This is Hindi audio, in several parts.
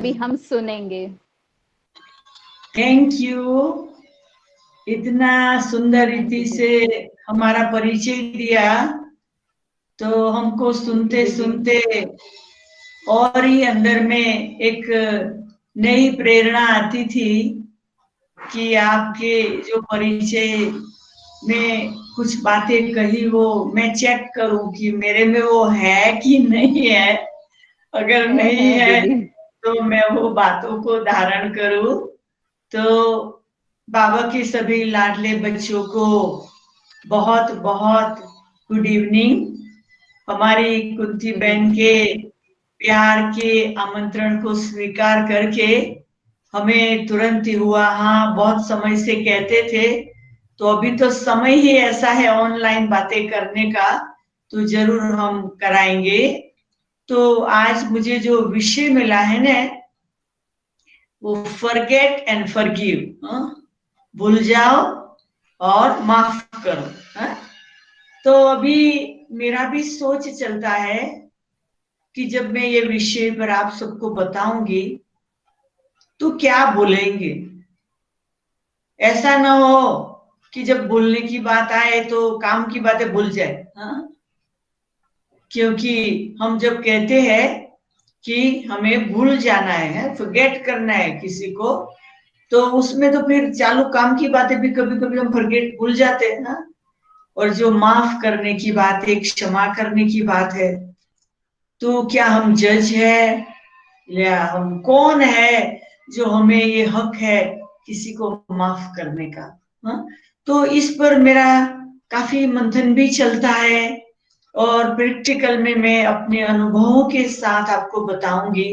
अभी हम सुनेंगे। Thank you. इतना सुंदर रीति से हमारा परिचय दिया तो हमको सुनते सुनते और ही अंदर में एक नई प्रेरणा आती थी कि आपके जो परिचय में कुछ बातें कही वो मैं चेक करूं कि मेरे में वो है कि नहीं है। अगर नहीं है तो मैं वो बातों को धारण करूं। तो बाबा के सभी लाडले बच्चों को बहुत बहुत गुड इवनिंग। हमारी कुंती बहन के प्यार के आमंत्रण को स्वीकार करके हमें तुरंत ही हुआ। हाँ, बहुत समय से कहते थे तो अभी तो समय ही ऐसा है ऑनलाइन बातें करने का, तो जरूर हम कराएंगे। तो आज मुझे जो विषय मिला है ना वो फॉरगेट एंड फॉरगिव, भूल जाओ और माफ करो। तो अभी मेरा भी सोच चलता है कि जब मैं ये विषय पर आप सबको बताऊंगी तो क्या बोलेंगे। ऐसा ना हो कि जब बोलने की बात आए तो काम की बातें भूल जाए। क्योंकि हम जब कहते हैं कि हमें भूल जाना है, फॉरगेट करना है किसी को, तो उसमें तो फिर चालू काम की बातें भी कभी कभी हम फॉरगेट भूल जाते हैं ना। और जो माफ करने की बात है, क्षमा करने की बात है, तो क्या हम जज है या हम कौन है जो हमें ये हक है किसी को माफ करने का। तो इस पर मेरा काफी मंथन भी चलता है और प्रैक्टिकल में मैं अपने अनुभवों के साथ आपको बताऊंगी।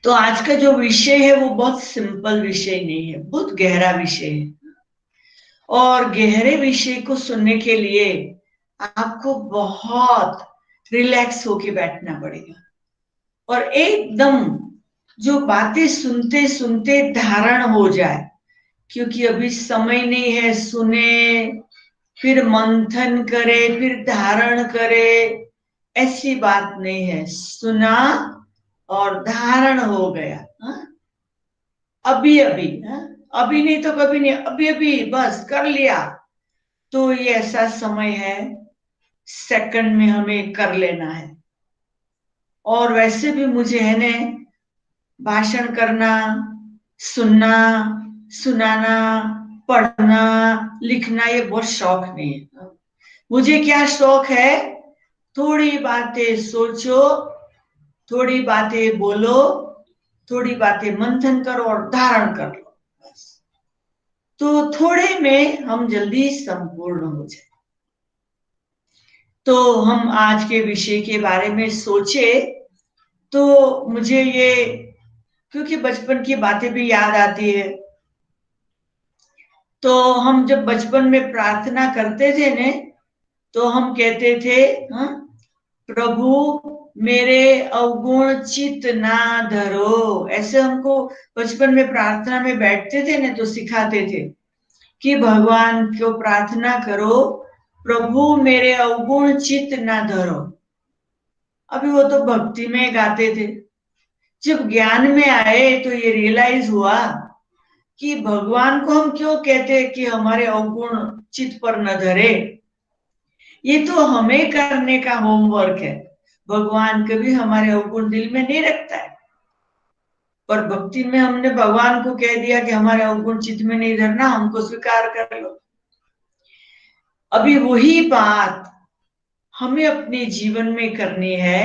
तो आज का जो विषय है वो बहुत सिंपल विषय नहीं है, बहुत गहरा विषय है। और गहरे विषय को सुनने के लिए आपको बहुत रिलैक्स होके बैठना पड़ेगा और एकदम जो बातें सुनते सुनते धारण हो जाए। क्योंकि अभी समय नहीं है सुने फिर मंथन करे फिर धारण करे, ऐसी बात नहीं है। सुना और धारण हो गया। अभी अभी, अभी नहीं तो कभी नहीं, अभी अभी बस कर लिया। तो ये ऐसा समय है, सेकंड में हमें कर लेना है। और वैसे भी मुझे है ने भाषण करना, सुनना, सुनाना, पढ़ना, लिखना ये बहुत शौक नहीं है। मुझे क्या शौक है, थोड़ी बातें सोचो, थोड़ी बातें बोलो, थोड़ी बातें मंथन करो और धारण कर लो। तो थोड़े में हम जल्दी संपूर्ण हो जाए। तो हम आज के विषय के बारे में सोचे तो मुझे ये, क्योंकि बचपन की बातें भी याद आती है। तो हम जब बचपन में प्रार्थना करते थे ने तो हम कहते थे, प्रभु मेरे अवगुण चित ना धरो। ऐसे हमको बचपन में प्रार्थना में बैठते थे ना तो सिखाते थे कि भगवान को प्रार्थना करो, प्रभु मेरे अवगुण चित ना धरो। अभी वो तो भक्ति में गाते थे। जब ज्ञान में आए तो ये रियलाइज हुआ कि भगवान को हम क्यों कहते हैं कि हमारे अवगुण चित पर न धरे। ये तो हमें करने का होमवर्क है। भगवान कभी हमारे अवगुण दिल में नहीं रखता है, पर भक्ति में हमने भगवान को कह दिया कि हमारे अवगुण चित्त में नहीं धरना, हमको स्वीकार कर लो। अभी वही बात हमें अपने जीवन में करनी है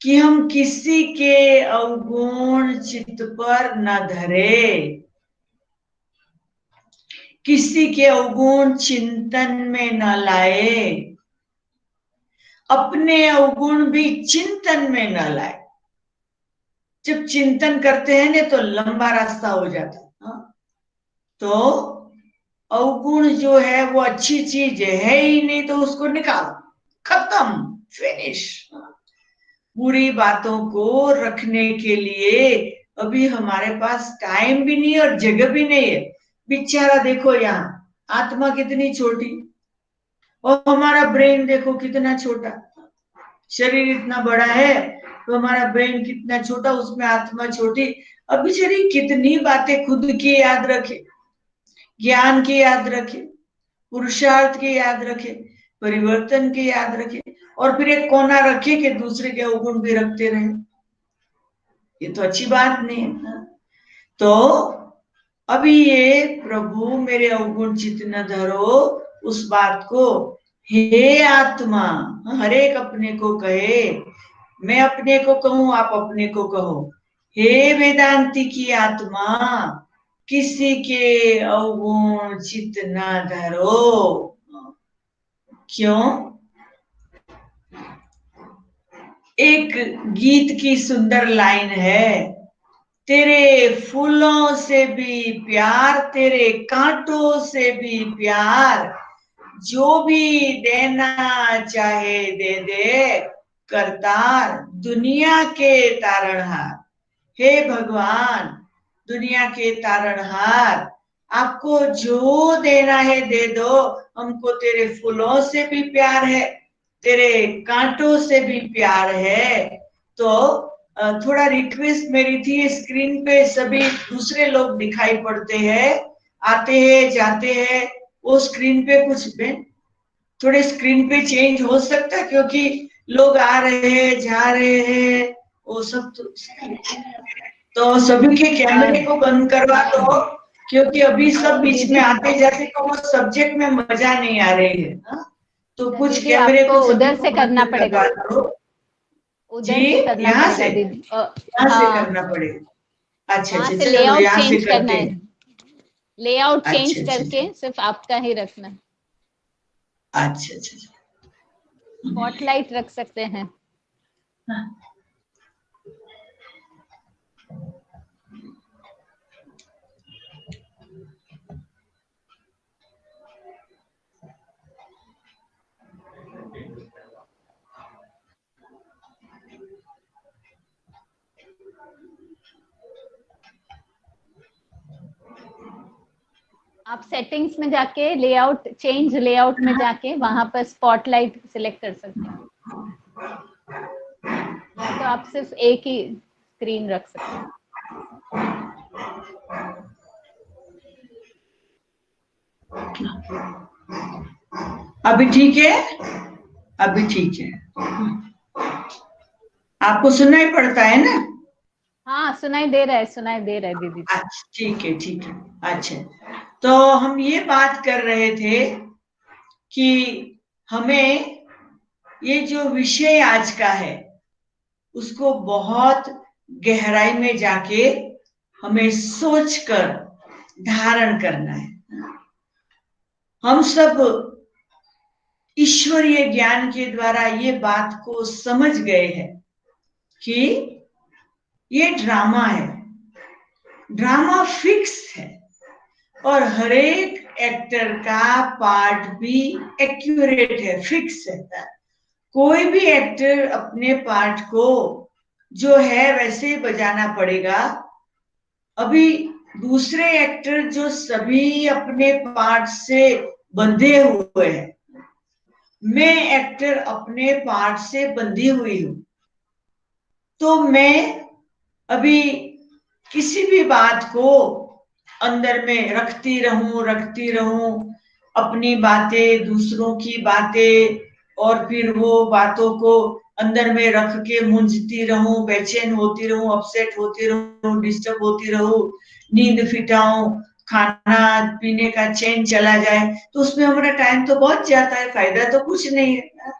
कि हम किसी के अवगुण चित्त पर न धरे, किसी के अवगुण चिंतन में न लाए, अपने अवगुण भी चिंतन में न लाए। जब चिंतन करते हैं ना तो लंबा रास्ता हो जाता है। तो अवगुण जो है वो अच्छी चीज है ही नहीं तो उसको निकालो, खत्म, फिनिश। बुरी बातों को रखने के लिए अभी हमारे पास टाइम भी नहीं और जगह भी नहीं है। बेचारा देखो यहाँ आत्मा कितनी छोटी और हमारा ब्रेन देखो कितना छोटा। शरीर इतना बड़ा है तो हमारा ब्रेन कितना छोटा, उसमें आत्मा छोटी। अब बेचारी कितनी बातें खुद की याद रखे, ज्ञान की याद रखे, पुरुषार्थ की याद रखे, परिवर्तन की याद रखे, और फिर एक कोना रखे कि दूसरे के अवगुण भी रखते रहे। ये तो अच्छी बात नहीं है ना। तो अभी ये प्रभु मेरे अवगुण चित्त न धरो, उस बात को हे आत्मा, हर एक अपने को कहे, मैं अपने को कहूं, आप अपने को कहो, हे वेदांती की आत्मा, किसी के अवगुण चित्त न धरो। क्यों? एक गीत की सुंदर लाइन है, तेरे फूलों से भी प्यार, तेरे कांटों से भी प्यार, जो भी देना चाहे दे दे, करतार दुनिया के तारणहार। हे भगवान, दुनिया के तारणहार, आपको जो देना है दे दो, हमको तेरे फूलों से भी प्यार है, तेरे कांटों से भी प्यार है। तो थोड़ा रिक्वेस्ट मेरी थी, स्क्रीन पे सभी दूसरे लोग दिखाई पड़ते हैं, आते हैं जाते हैं, वो स्क्रीन पे कुछ में थोड़े स्क्रीन पे चेंज हो सकता है, क्योंकि लोग आ रहे हैं जा रहे हैं, वो सब तो सभी के कैमरे को बंद करवा दो, क्योंकि अभी सब बीच में आते जाते तो वो सब्जेक्ट में मजा नहीं आ रही है ना। तो कुछ दीदी कैमरे आपको को सभी उधर को से करना बंद पड़ेगा, करवा दो। उधर जी, से करना यहाँ पड़ेगा से, दीदी। यहाँ से हाँ, करना पड़ेगा। अच्छा वहां अच्छा, से चलो लेआउट यहाँ से चेंज करना करते है, हैं। लेआउट चेंज अच्छा अच्छा करके सिर्फ आपका ही रखना है। अच्छा अच्छा अच्छा। स्पॉटलाइट रख सकते हैं। हाँ। आप सेटिंग्स में जाके लेआउट चेंज, लेआउट में जाके वहां पर स्पॉटलाइट सिलेक्ट कर सकते हैं, नहीं तो आप सिर्फ एक ही स्क्रीन रख सकते हैं। अभी ठीक है, अभी ठीक है, आपको सुनना ही पड़ता है ना। हाँ, सुनाई दे रहा है, सुनाई दे रहा है दीदी। अच्छा ठीक है ठीक है। अच्छा, तो हम ये बात कर रहे थे कि हमें ये जो विषय आज का है उसको बहुत गहराई में जाके हमें सोचकर धारण करना है। हम सब ईश्वरीय ज्ञान के द्वारा ये बात को समझ गए हैं कि ये ड्रामा है, ड्रामा फिक्स है, और हर एक एक्टर का पार्ट भी एक्यूरेट है, फिक्स है। कोई भी एक्टर अपने पार्ट को जो है वैसे ही बजाना पड़ेगा। अभी दूसरे एक्टर जो सभी अपने पार्ट से बंधे हुए हैं, मैं एक्टर अपने पार्ट से बंधी हुई हूं, तो मैं अभी किसी भी बात को अंदर में रखती रहूं, अपनी बातें, दूसरों की बातें, और फिर वो बातों को अंदर में रख के मूंझती रहूं, बेचैन होती रहूं, अपसेट होती रहूं, डिस्टर्ब होती रहूं, नींद फिटाऊं, खाना पीने का चैन चला जाए, तो उसमें हमारा टाइम तो बहुत जाता है, फायदा तो कुछ नहीं है।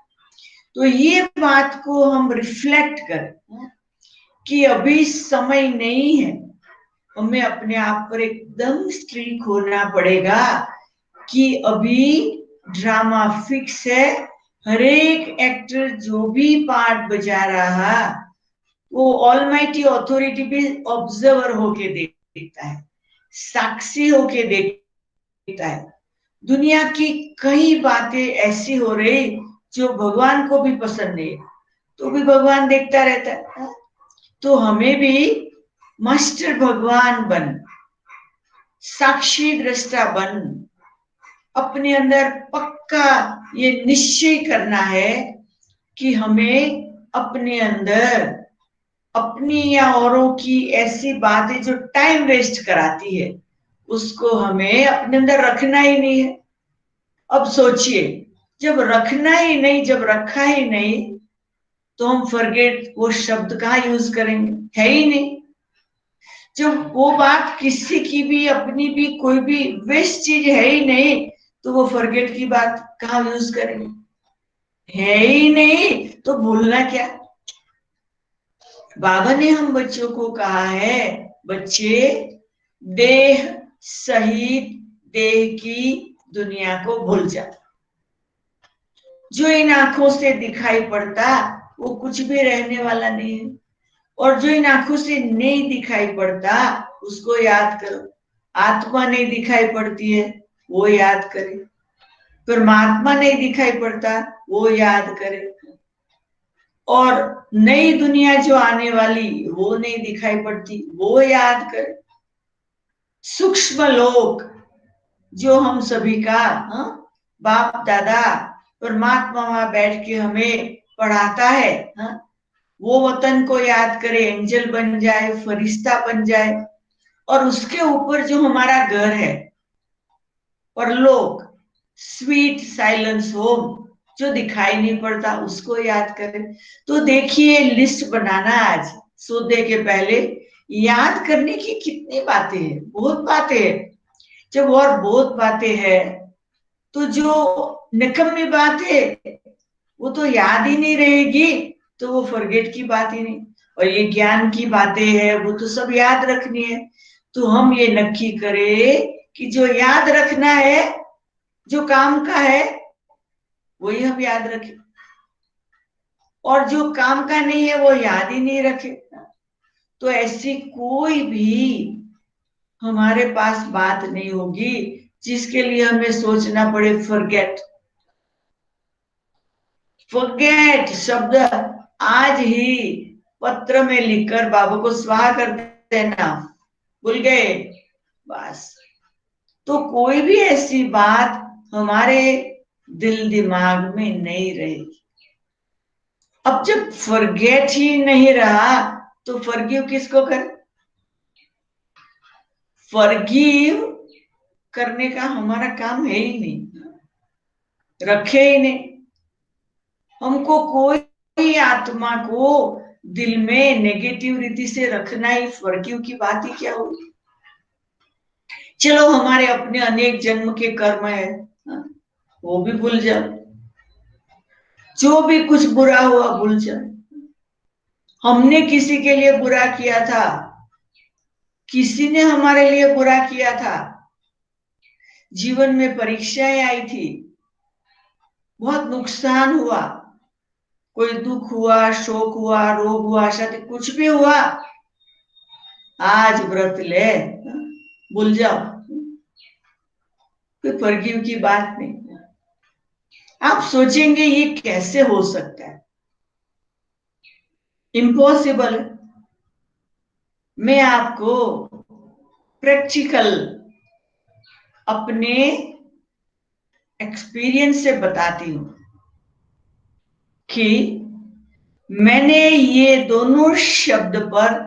तो ये बात को हम रिफ्लेक्ट करें कि अभी समय नहीं है, हमें अपने आप पर एकदम स्ट्रिक्ट होना पड़ेगा कि अभी ड्रामा फिक्स है। हर एक एक्टर जो भी पार्ट बजा रहा, वो ऑलमाइटी अथॉरिटी भी ऑब्जर्वर होके देखता है, साक्षी होके देखता है। दुनिया की कई बातें ऐसी हो रही जो भगवान को भी पसंद नहीं, तो भी भगवान देखता रहता है। तो हमें भी मास्टर भगवान बन, साक्षी दृष्टा बन, अपने अंदर पक्का ये निश्चय करना है कि हमें अपने अंदर अपनी या औरों की ऐसी बातें जो टाइम वेस्ट कराती है, उसको हमें अपने अंदर रखना ही नहीं है। अब सोचिए, जब रखना ही नहीं, जब रखा ही नहीं, तो हम फॉरगेट वो शब्द कहाँ यूज करेंगे? है ही नहीं। जब वो बात किसी की भी, अपनी भी, कोई भी वेस्ट चीज है ही नहीं, तो वो फॉरगेट की बात कहाँ यूज करेंगे? है ही नहीं, तो भूलना क्या? बाबा ने हम बच्चों को कहा है, बच्चे देह सहित देह की दुनिया को भूल जा। जो इन आंखों से दिखाई पड़ता वो कुछ भी रहने वाला नहीं है, और जो इन आंखों से नहीं दिखाई पड़ता उसको याद करो। आत्मा नहीं दिखाई पड़ती है, वो याद करे। परमात्मा नहीं दिखाई पड़ता, वो याद करे। और नई दुनिया जो आने वाली, वो नहीं दिखाई पड़ती, वो याद करे। सूक्ष्म लोक जो हम सभी का, बाप दादा परमात्मा वहां बैठ के हमें पढ़ाता है, वो वतन को याद करे, एंजल बन जाए, फरिश्ता बन जाए। और उसके ऊपर जो हमारा घर है, परलोक, स्वीट साइलेंस होम, जो दिखाई नहीं पड़ता, उसको याद करें। तो देखिए, लिस्ट बनाना आज सोने के पहले, याद करने की कितनी बातें हैं, बहुत बातें हैं। जब और बहुत बातें हैं, तो जो निकम्मी बात है वो तो याद ही नहीं रहेगी, तो वो फॉरगेट की बात ही नहीं। और ये ज्ञान की बातें हैं, वो तो सब याद रखनी है। तो हम ये नक्की करें कि जो याद रखना है, जो काम का है, वही हम याद रखें, और जो काम का नहीं है वो याद ही नहीं रखे। तो ऐसी कोई भी हमारे पास बात नहीं होगी जिसके लिए हमें सोचना पड़े फॉरगेट। फॉरगेट शब्द आज ही पत्र में लिखकर बाबू को स्वाहा कर देना, भूल गए बस। तो कोई भी ऐसी बात हमारे दिल दिमाग में नहीं रहेगी। अब जब फॉरगेट ही नहीं रहा, तो फॉरगिव किसको कर? फॉरगिव करने का हमारा काम है ही नहीं, रखे ही नहीं। हमको कोई आत्मा को दिल में नेगेटिव रीति से रखना ही फॉरगिव की बात ही क्या होगी? चलो, हमारे अपने अनेक जन्म के कर्म है, वो भी भूल जाओ। जो भी कुछ बुरा हुआ भूल जाओ। हमने किसी के लिए बुरा किया था, किसी ने हमारे लिए बुरा किया था, जीवन में परीक्षाएं आई थी, बहुत नुकसान हुआ, कोई दुख हुआ, शोक हुआ, रोग हुआ, शायद कुछ भी हुआ, आज व्रत ले, भूल जाओ, कोई फॉरगिव की बात नहीं। आप सोचेंगे ये कैसे हो सकता है? इम्पॉसिबल। मैं आपको प्रैक्टिकल अपने एक्सपीरियंस से बताती हूं कि मैंने ये दोनों शब्द पर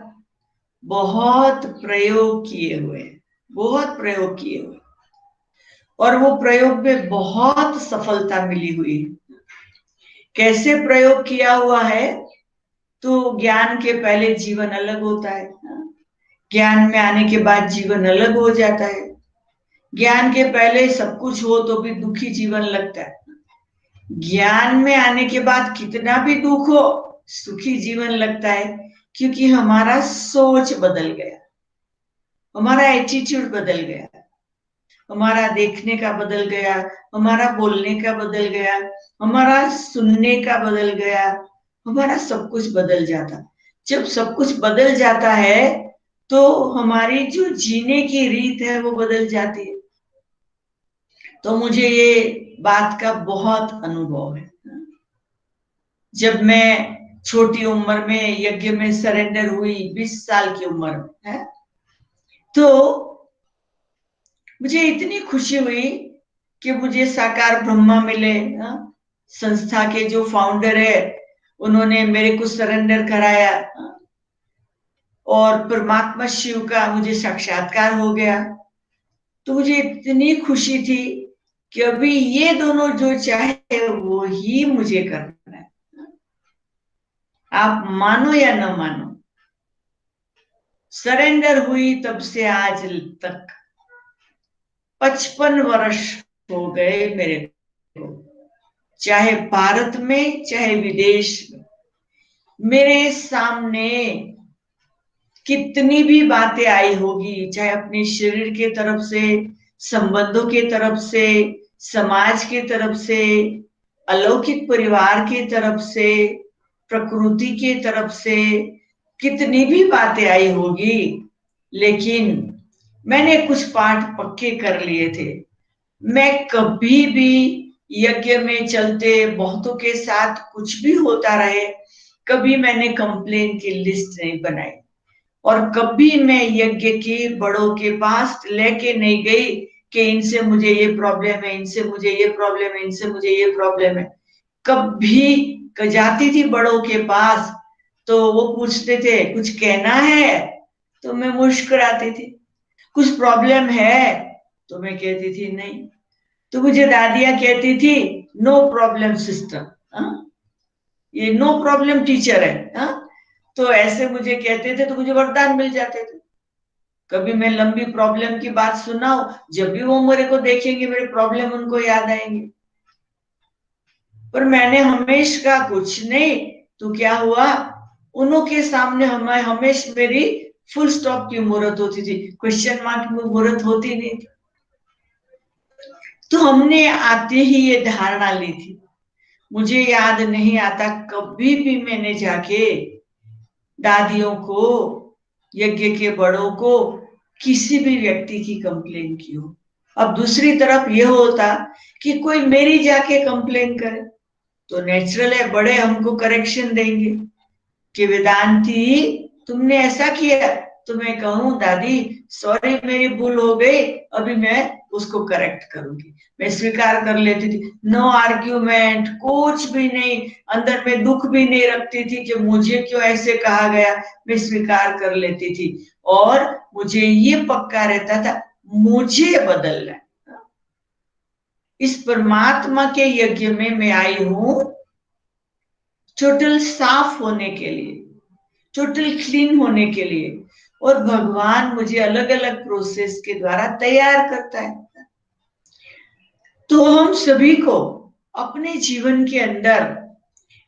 बहुत प्रयोग किए हुए, बहुत प्रयोग किए हुए, और वो प्रयोग में बहुत सफलता मिली हुई है। कैसे प्रयोग किया हुआ है? तो ज्ञान के पहले जीवन अलग होता है, ज्ञान में आने के बाद जीवन अलग हो जाता है। ज्ञान के पहले सब कुछ हो तो भी दुखी जीवन लगता है, ज्ञान में आने के बाद कितना भी दुख हो सुखी जीवन लगता है, क्योंकि हमारा सोच बदल गया, हमारा एटीट्यूड बदल गया, हमारा देखने का बदल गया, हमारा बोलने का बदल गया, हमारा सुनने का बदल गया, हमारा सब कुछ बदल जाता। जब सब कुछ बदल जाता है तो हमारी जो जीने की रीत है वो बदल जाती है। तो मुझे ये बात का बहुत अनुभव है। जब मैं छोटी उम्र में यज्ञ में सरेंडर हुई, 20 साल की उम्र में, है, तो मुझे इतनी खुशी हुई कि मुझे साकार ब्रह्मा मिले। संस्था के जो फाउंडर है उन्होंने मेरे को सरेंडर कराया। और परमात्मा शिव का मुझे साक्षात्कार हो गया। तो मुझे इतनी खुशी थी कि अभी ये दोनों जो चाहे वो ही मुझे करना है। आप मानो या न मानो, सरेंडर हुई तब से आज तक 55 वर्ष हो गए मेरे को, चाहे भारत में चाहे विदेश में। मेरे सामने कितनी भी बातें आई होगी, चाहे अपने शरीर के तरफ से, संबंधों के तरफ से, समाज के तरफ से, अलौकिक परिवार के तरफ से, प्रकृति के तरफ से, कितनी भी बातें आई होगी, लेकिन मैंने कुछ पाठ पक्के कर लिए थे। मैं कभी भी यज्ञ में चलते बहुतों के साथ कुछ भी होता रहे, कभी मैंने कंप्लेन की लिस्ट नहीं बनाई, और कभी मैं यज्ञ के बड़ों के पास लेके नहीं गई कि इनसे मुझे ये प्रॉब्लम है, इनसे मुझे ये प्रॉब्लम है, इनसे मुझे ये प्रॉब्लम है। कभी जाती थी बड़ों के पास तो वो पूछते थे कुछ कहना है, तो मैं मुस्कुराती थी। कुछ प्रॉब्लम है तो मैं कहती थी नहीं। तो मुझे दादियां कहती थी नो प्रॉब्लम सिस्टर, ये नो प्रॉब्लम टीचर है। तो ऐसे मुझे कहते थे तो मुझे वरदान मिल जाते थे। कभी मैं लंबी प्रॉब्लम की बात सुनाऊं, जब भी वो मेरे को देखेंगे मेरे प्रॉब्लम उनको याद आएंगे। पर मैंने हमेशा का कुछ नहीं, तो क्या हुआ, उन्हों के सामने हमें हमेशा मेरी फुल स्टॉप की मुहूर्त होती थी, क्वेश्चन मार्क की मुहूर्त होती नहीं थी। तो हमने आते ही ये धारणा ली थी। मुझे याद नहीं आता कभी भी मैंने जाके दादियों को, यज्ञ के बड़ों को, किसी भी व्यक्ति की कंप्लेन की हो। अब दूसरी तरफ यह होता कि कोई मेरी जाके कंप्लेन करे तो नेचुरल है, बड़े हमको करेक्शन देंगे कि वेदांती तुमने ऐसा किया, तो मैं कहूं दादी सॉरी मेरी भूल हो गई, अभी मैं उसको करेक्ट करूंगी। मैं स्वीकार कर लेती थी, नो आर्ग्यूमेंट, कुछ भी नहीं, अंदर में दुख भी नहीं रखती थी कि मुझे क्यों ऐसे कहा गया, मैं स्वीकार कर लेती थी। और मुझे ये पक्का रहता था मुझे बदलना है। इस परमात्मा के यज्ञ में मैं आई हूं टोटल साफ होने के लिए, टोटल क्लीन होने के लिए, और भगवान मुझे अलग अलग प्रोसेस के द्वारा तैयार करता है। तो हम सभी को अपने जीवन के अंदर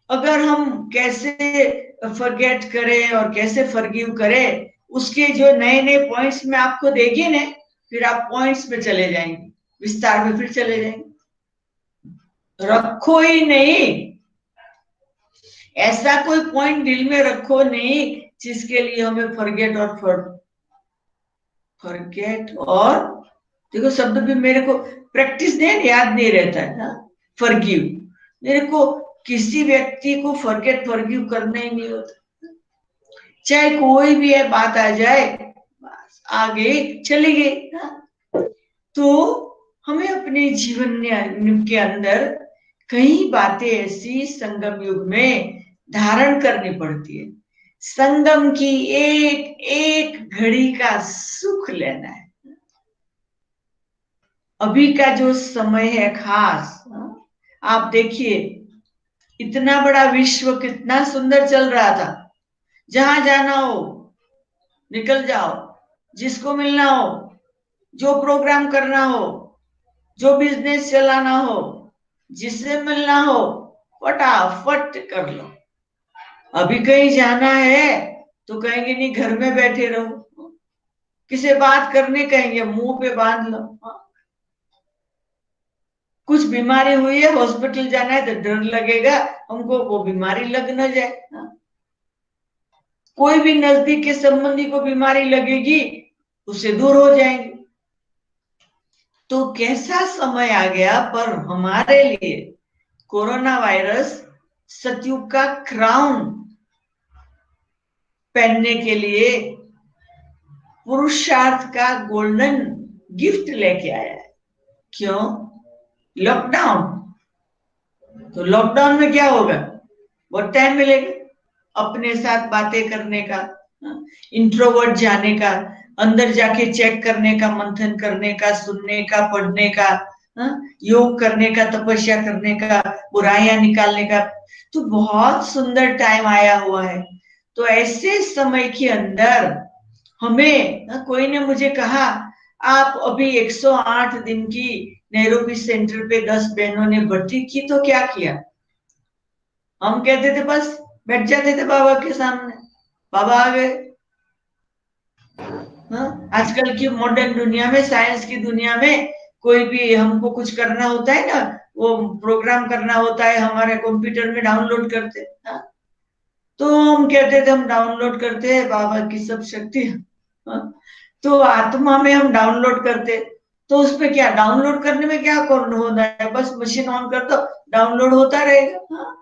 अगर हम कैसे फॉरगेट करें और कैसे फॉरगिव करें, उसके जो नए नए पॉइंट्स में आपको देंगे ना, फिर आप पॉइंट्स में चले जाएंगे, विस्तार में फिर चले जाएंगे। रखो ही नहीं, ऐसा कोई पॉइंट दिल में रखो नहीं जिसके लिए हमें फॉरगेट और देखो शब्द भी मेरे को प्रैक्टिस दे याद नहीं रहता है। फॉरगिव, मेरे को किसी व्यक्ति को फॉरगिव करना ही नहीं होता, चाहे कोई भी है बात आ जाए, बस आ गई चली गई। तो हमें अपने जीवन के अंदर कई बातें ऐसी संगम युग में धारण करनी पड़ती है। संगम की एक एक घड़ी का सुख लेना है। अभी का जो समय है खास, आप देखिए इतना बड़ा विश्व कितना सुंदर चल रहा था, जहां जाना हो निकल जाओ, जिसको मिलना हो, जो प्रोग्राम करना हो, जो बिजनेस चलाना हो, जिससे मिलना हो, फटाफट कर लो। अभी कहीं जाना है तो कहेंगे नहीं घर में बैठे रहो, किसी बात करने कहेंगे मुंह पे बांध लो। कुछ बीमारी हुई है हॉस्पिटल जाना है तो डर लगेगा हमको वो बीमारी लग न जाए। कोई भी नजदीक के संबंधी को बीमारी लगेगी उससे दूर हो जाएंगे। तो कैसा समय आ गया, पर हमारे लिए कोरोना वायरस सतयुग का क्राउन पहनने के लिए पुरुषार्थ का गोल्डन गिफ्ट लेके आया है। क्यों? लॉकडाउन। तो लॉकडाउन में क्या होगा, बहुत टाइम मिलेगा अपने साथ बातें करने का, इंट्रोवर्ट जाने का, अंदर जाके चेक करने का, मंथन करने का, सुनने का, पढ़ने का, योग करने का, तपस्या करने का, बुराइयां निकालने का। तो बहुत सुंदर टाइम आया हुआ है। तो ऐसे समय के अंदर हमें, कोई ने मुझे कहा आप अभी 108 दिन की नैरोबी सेंटर पे 10 बहनों ने भर्ती की तो क्या किया? हम कहते थे बस बैठ जाते थे बाबा के सामने, बाबा आ गए। आजकल की मॉडर्न दुनिया में, साइंस की दुनिया में, कोई भी हमको कुछ करना होता है ना, वो प्रोग्राम करना होता है, हमारे कंप्यूटर में डाउनलोड करते हैं। तो हम कहते थे हम डाउनलोड करते हैं बाबा की सब शक्ति। तो आत्मा में हम डाउनलोड करते, तो उसमें क्या डाउनलोड करने में क्या करना होता है? बस मशीन ऑन कर दो, डाउनलोड होता रहेगा।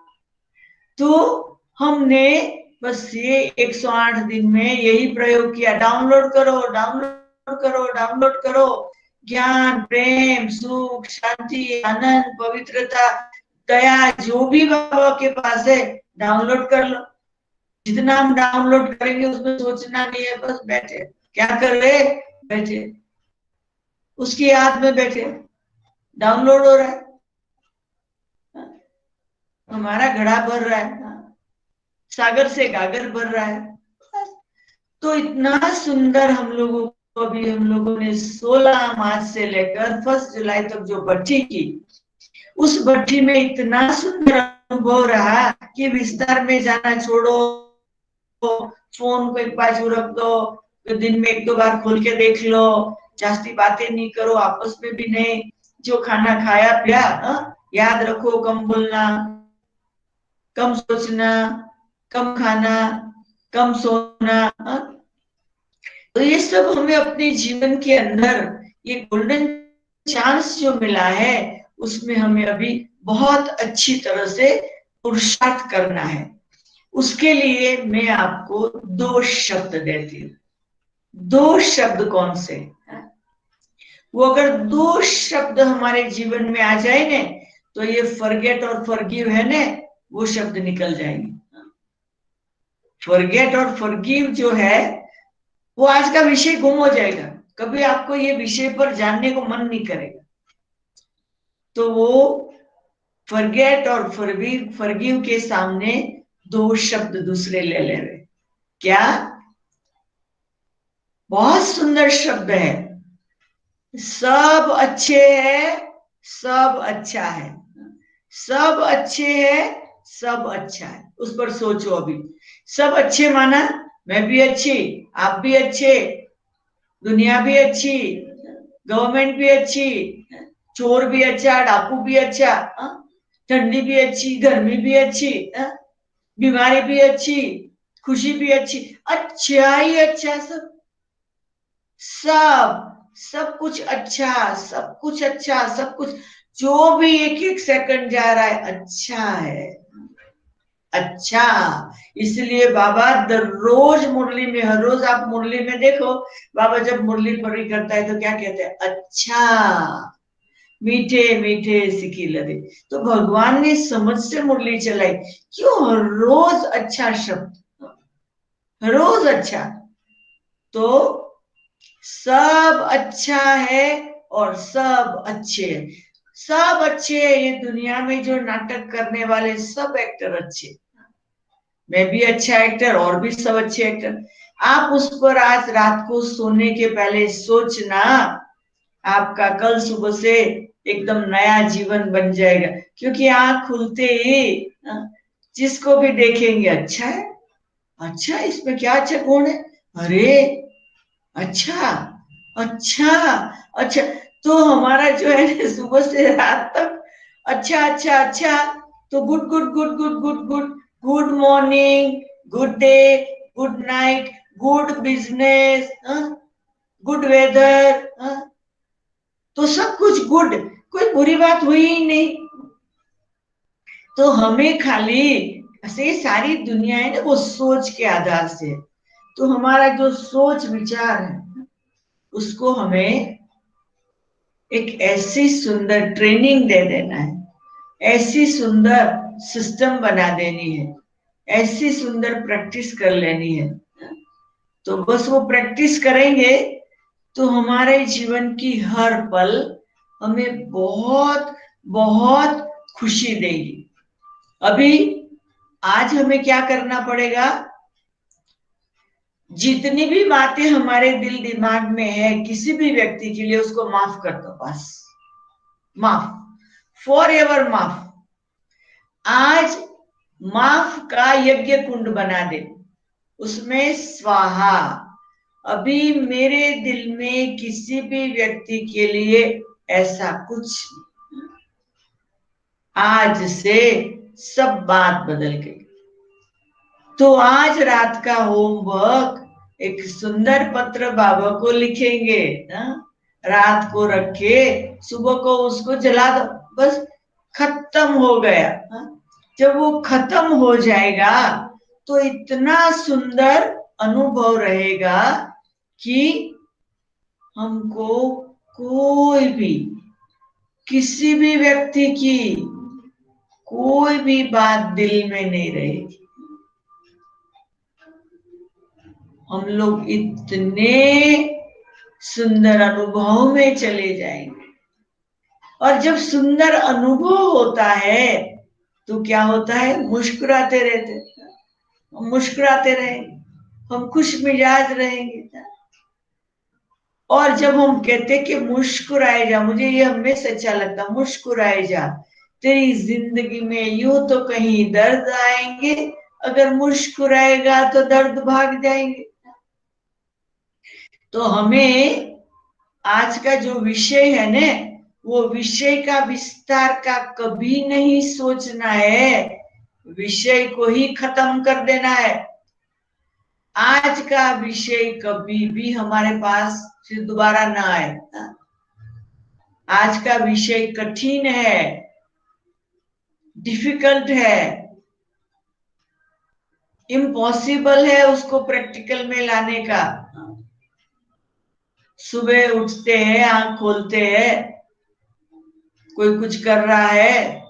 तो हमने बस ये 108 दिन में यही प्रयोग किया, डाउनलोड करो, डाउनलोड करो, डाउनलोड करो। ज्ञान, प्रेम, सुख, शांति, आनंद, पवित्रता, दया, जो भी बाबा के पास है डाउनलोड कर लो। जितना हम डाउनलोड करेंगे उसमें सोचना नहीं है, बस बैठे क्या कर रहे, बैठे उसकी याद में बैठे, डाउनलोड हो रहा है, हमारा घड़ा भर रहा है, सागर से गागर भर रहा है। तो इतना सुंदर हम लोगों को, अभी हम लोगों ने 16 मार्च से लेकर 1 जुलाई तक जो भट्टी की, उस भट्टी में इतना सुंदर अनुभव रहा कि विस्तार में जाना छोड़ो, फोन को एक बाजू रख दो, दिन में 1-2 बार खोल के देख लो, जास्ती बातें नहीं करो, आपस में भी नहीं, जो खाना खाया पिया याद रखो, कम बोलना, कम सोचना, कम खाना, कम सोना। तो ये सब हमें अपने जीवन के अंदर ये गोल्डन चांस जो मिला है, उसमें हमें अभी बहुत अच्छी तरह से पुरुषार्थ करना है। उसके लिए मैं आपको 2 शब्द देती हूँ। 2 शब्द कौन से? वो अगर 2 शब्द हमारे जीवन में आ जाए ने, तो ये फॉरगेट और फॉरगिव है ने, वो शब्द निकल जाएंगे। फॉरगेट और फॉरगिव जो है, वो आज का विषय गुम हो जाएगा, कभी आपको ये विषय पर जानने को मन नहीं करेगा। तो वो फॉरगेट और फॉरगिव के सामने 2 शब्द दूसरे ले ले रहे। क्या? बहुत सुंदर शब्द है, सब अच्छे है, सब अच्छा है, सब अच्छे है, सब अच्छा है। उस पर सोचो अभी। सब अच्छे माना मैं भी अच्छी, आप भी अच्छे, दुनिया भी अच्छी, गवर्नमेंट भी अच्छी, चोर भी अच्छा, डाकू भी अच्छा, ठंडी भी अच्छी, गर्मी भी अच्छी, बीमारी भी अच्छी, खुशी भी अच्छी, अच्छा ही अच्छा, सब सब सब कुछ अच्छा, सब कुछ अच्छा, सब कुछ जो भी एक एक सेकंड जा रहा है अच्छा है, अच्छा। इसलिए बाबा रोज मुरली में, हर रोज आप मुरली में देखो, बाबा जब मुरली पढ़ी करता है तो क्या कहते हैं? अच्छा, मीठे मीठे सिकी लदे। तो भगवान ने समझ से मुरली चलाई, क्यों हर रोज अच्छा शब्द, हर रोज अच्छा। तो सब अच्छा है और सब अच्छे हैं, सब अच्छे हैं। ये दुनिया में जो नाटक करने वाले सब एक्टर अच्छे, मैं भी अच्छा एक्टर और भी सब अच्छे एक्टर। आप उस पर आज रात को सोने के पहले सोचना, आपका कल सुबह से एकदम नया जीवन बन जाएगा। क्योंकि आंख खुलते ही जिसको भी देखेंगे अच्छा है, अच्छा इसमें क्या अच्छा गुण है, अरे अच्छा अच्छा अच्छा। तो हमारा जो है ना सुबह से रात तक अच्छा अच्छा अच्छा। तो good good good good good good, good morning, good day, good night, good business, good weather, तो सब कुछ गुड, कोई बुरी बात हुई ही नहीं। तो हमें खाली ऐसे सारी दुनिया है ना वो सोच के आधार से, तो हमारा जो सोच विचार है उसको हमें एक ऐसी सुंदर ट्रेनिंग दे देना है, ऐसी सुंदर सिस्टम बना देनी है, ऐसी सुंदर प्रैक्टिस कर लेनी है तो बस वो प्रैक्टिस करेंगे तो हमारे जीवन की हर पल हमें बहुत बहुत खुशी देगी। अभी आज हमें क्या करना पड़ेगा, जितनी भी बातें हमारे दिल दिमाग में है किसी भी व्यक्ति के लिए उसको माफ कर दो, बस माफ, फॉर एवर माफ। आज माफ का यज्ञ कुंड बना दे, उसमें स्वाहा। अभी मेरे दिल में किसी भी व्यक्ति के लिए ऐसा कुछ नहीं। आज से सब बात बदल गई। तो आज रात का होमवर्क, एक सुंदर पत्र बाबा को लिखेंगे ना, रात को रखे, सुबह को उसको जला दो, बस खत्म हो गया। जब वो खत्म हो जाएगा तो इतना सुंदर अनुभव रहेगा कि हमको कोई भी, किसी भी व्यक्ति की कोई भी बात दिल में नहीं रहेगी। हम लोग इतने सुंदर अनुभव में चले जाएंगे। और जब सुंदर अनुभव होता है तो क्या होता है, मुस्कुराते रहते, हम मुस्कुराते रहेंगे, हम खुश मिजाज रहेंगे। और जब हम कहते कि मुस्कुराए जा, मुझे ये हमेशा अच्छा लगता, मुस्कुराए जा, तेरी जिंदगी में यूं तो कहीं दर्द आएंगे, अगर मुस्कुराएगा तो दर्द भाग जाएंगे। तो हमें आज का जो विषय है ना, वो विषय का विस्तार का कभी नहीं सोचना है, विषय को ही खत्म कर देना है। आज का विषय कभी भी हमारे पास फिर दोबारा ना आए। आज का विषय कठिन है, डिफिकल्ट है, इम्पॉसिबल है उसको प्रैक्टिकल में लाने का। सुबह उठते हैं, आंख खोलते हैं, कोई कुछ कर रहा है,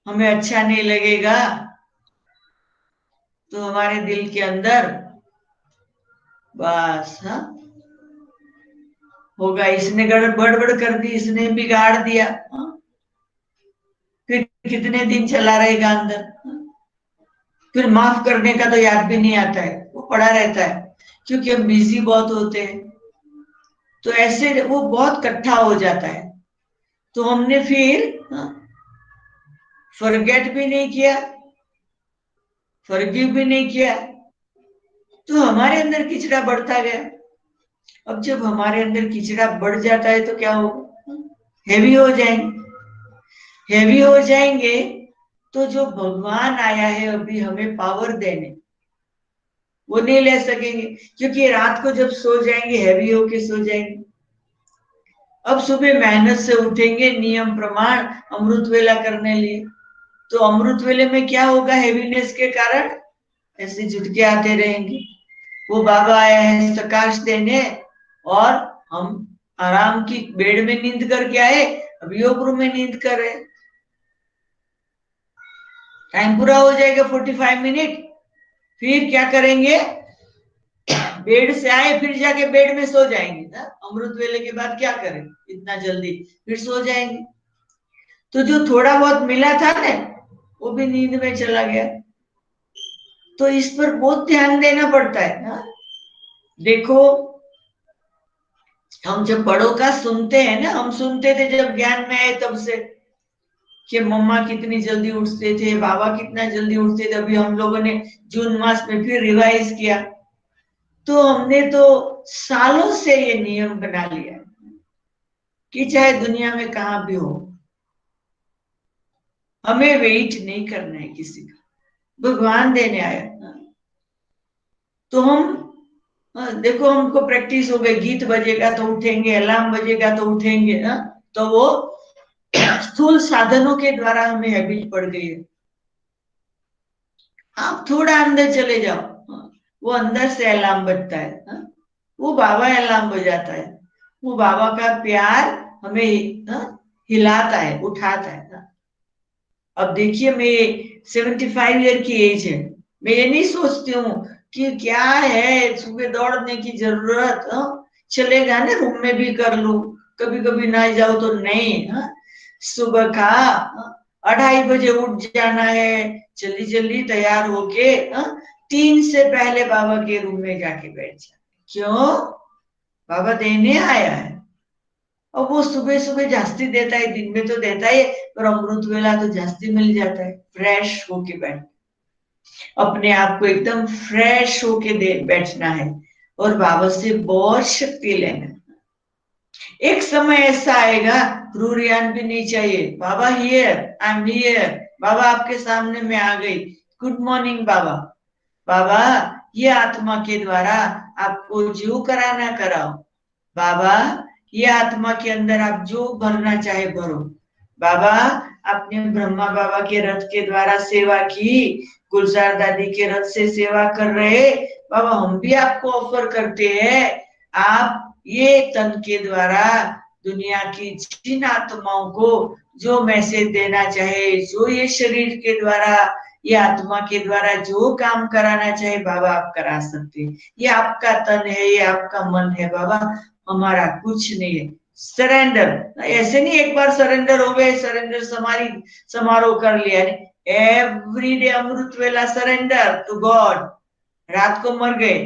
हमें अच्छा नहीं लगेगा तो हमारे दिल के अंदर बस होगा, इसने गड़बड़ कर दी, इसने बिगाड़ दिया। फिर कितने दिन चला रहेगा अंदर, फिर माफ करने का तो याद भी नहीं आता है, वो पड़ा रहता है, क्योंकि हम बिजी बहुत होते हैं। तो ऐसे वो बहुत इकट्ठा हो जाता है। तो हमने फिर फॉरगेट भी नहीं किया, फॉरगिव भी नहीं किया, तो हमारे अंदर किचड़ा बढ़ता गया। अब जब हमारे अंदर किचड़ा बढ़ जाता है तो क्या होगा, हैवी हो जाएंगे। हैवी हो जाएंगे तो जो भगवान आया है अभी हमें पावर देने, वो नहीं ले सकेंगे, क्योंकि रात को जब सो जाएंगे हैवी होके सो जाएंगे। अब सुबह मेहनत से उठेंगे, नियम प्रमाण अमृत वेला करने लिए, तो अमृत वेले में क्या होगा, हैवीनेस के कारण ऐसे झटके आते रहेंगे। वो बाबा आया है प्रकाश देने, और हम आराम की बेड में नींद करके आए, अब योग रूम में नींद कर रहे। टाइम पूरा हो जाएगा 45 मिनट, फिर क्या करेंगे, बेड से आए फिर जाके बेड में सो जाएंगे। अमृत वेले के बाद क्या करें इतना जल्दी, फिर सो जाएंगे। तो जो थोड़ा बहुत मिला था ना वो भी नींद में चला गया। तो इस पर बहुत ध्यान देना पड़ता है ना। देखो, हम जब बड़ों का सुनते हैं ना, हम सुनते थे जब ज्ञान में आए तब से, कि मम्मा कितनी जल्दी उठते थे, बाबा कितना जल्दी उठते थे। अभी हम लोगों ने जून मास में फिर रिवाइज किया, तो हमने तो सालों से ये नियम बना लिया कि चाहे दुनिया में कहां भी हो, हमें वेट नहीं करना है किसी का, भगवान देने आया। तो हम देखो, हमको प्रैक्टिस हो गई, गीत बजेगा तो उठेंगे, अलार्म बजेगा तो उठेंगे ना। तो वो स्थूल साधनों के द्वारा हमें हैबिट पड़ गई है। आप थोड़ा अंदर चले जाओ, वो अंदर से अलार्म बजता है, वो बाबा अलार्म बजाता है, वो बाबा का प्यार हमें हिलाता है, उठाता है। अब देखिए, मैं 75 ईयर की एज है, मैं ये नहीं सोचती हूँ कि क्या है सुबह दौड़ने की जरूरत, चलेगा ना रूम में भी कर लूं, कभी कभी ना जाओ तो नहीं। सुबह का 2:30 बजे उठ जाना है, जल्दी जल्दी तैयार होके 3 से पहले बाबा के रूम में जाके बैठ जा। क्यों? बाबा देने आया है। और वो सुबह सुबह जास्ती देता है, दिन में तो देता है पर अमृत वेला तो जास्ती मिल जाता है। फ्रेश होके बैठ, अपने आप को एकदम फ्रेश होके दे बैठना है और बाबा से बहुत शक्ति लेना। एक समय ऐसा आएगा रूरियान भी नहीं चाहिए, बाबा हियर, आई एम हियर, बाबा आपके सामने मैं आ गई, गुड मॉर्निंग बाबा। बाबा ये आत्मा के द्वारा आपको जो कराना कराओ, बाबा ये आत्मा के अंदर आप जो भरना चाहे भरो। बाबा आपने ब्रह्मा बाबा के रथ के द्वारा सेवा की, गुलजार दादी के रथ से सेवा कर रहे, बाबा हम भी आपको ऑफर करते हैं, आप ये तन के द्वारा दुनिया की जिन आत्माओं को जो मैसेज देना चाहे, जो ये शरीर के द्वारा, ये आत्मा के द्वारा जो काम कराना चाहे बाबा आप करा सकते हैं। ये आपका तन है, ये आपका मन है बाबा, हमारा कुछ नहीं है। सरेंडर, ऐसे नहीं एक बार सरेंडर हो गए, सरेंडर समारोह कर लिया। एवरी डे अमृत वेला सरेंडर टू गॉड। रात को मर गए,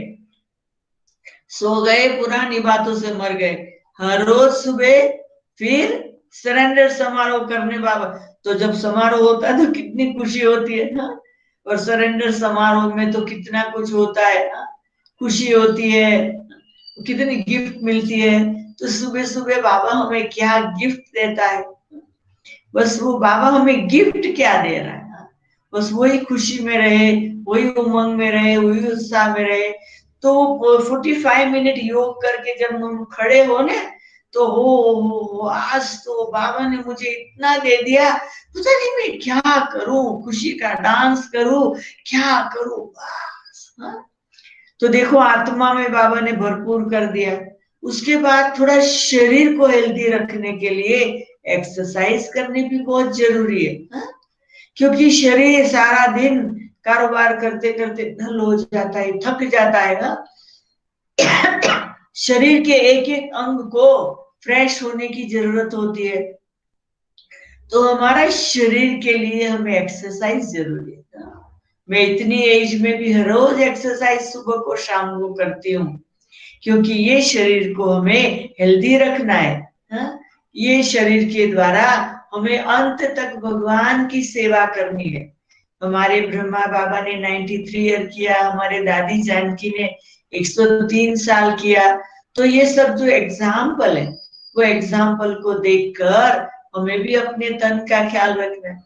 सो गए, पुरानी बातों से मर गए, हर रोज सुबह फिर सरेंडर समारोह करने बाबा। तो जब समारोह होता है तो कितनी खुशी होती है ना, और सरेंडर समारोह में तो कितना कुछ होता है ना, खुशी होती है, कितनी गिफ्ट मिलती है। तो सुबह सुबह बाबा हमें क्या गिफ्ट देता है, बस वो बाबा हमें गिफ्ट क्या दे रहा है, बस वही खुशी में रहे, वही उमंग में रहे, वही उत्साह में रहे। तो 45 मिनट योग करके जब हम खड़े हो ना, तो हो आज तो बाबा ने मुझे इतना दे दिया, पता नहीं मैं क्या करूं, खुशी का डांस करूं, क्या करूं बस। तो देखो आत्मा में बाबा ने भरपूर कर दिया। उसके बाद थोड़ा शरीर को हेल्दी रखने के लिए एक्सरसाइज करनी भी बहुत जरूरी है, क्योंकि शरीर सारा दिन कारोबार करते करते ढल हो जाता है, थक जाता है ना। शरीर के एक एक अंग को फ्रेश होने की जरूरत होती है, तो हमारा शरीर के लिए हमें एक्सरसाइज जरूरी है। मैं इतनी एज में भी हर रोज एक्सरसाइज सुबह को शाम को करती हूँ, क्योंकि ये शरीर को हमें हेल्दी रखना है। ये शरीर के द्वारा हमें अंत तक भगवान की सेवा करनी है। हमारे ब्रह्मा बाबा ने 93 ईयर किया, हमारे दादी जानकी ने 103 साल किया। तो ये सब जो एग्जाम्पल है, वो एग्जाम्पल को देखकर हमें भी अपने तन का ख्याल रखना है।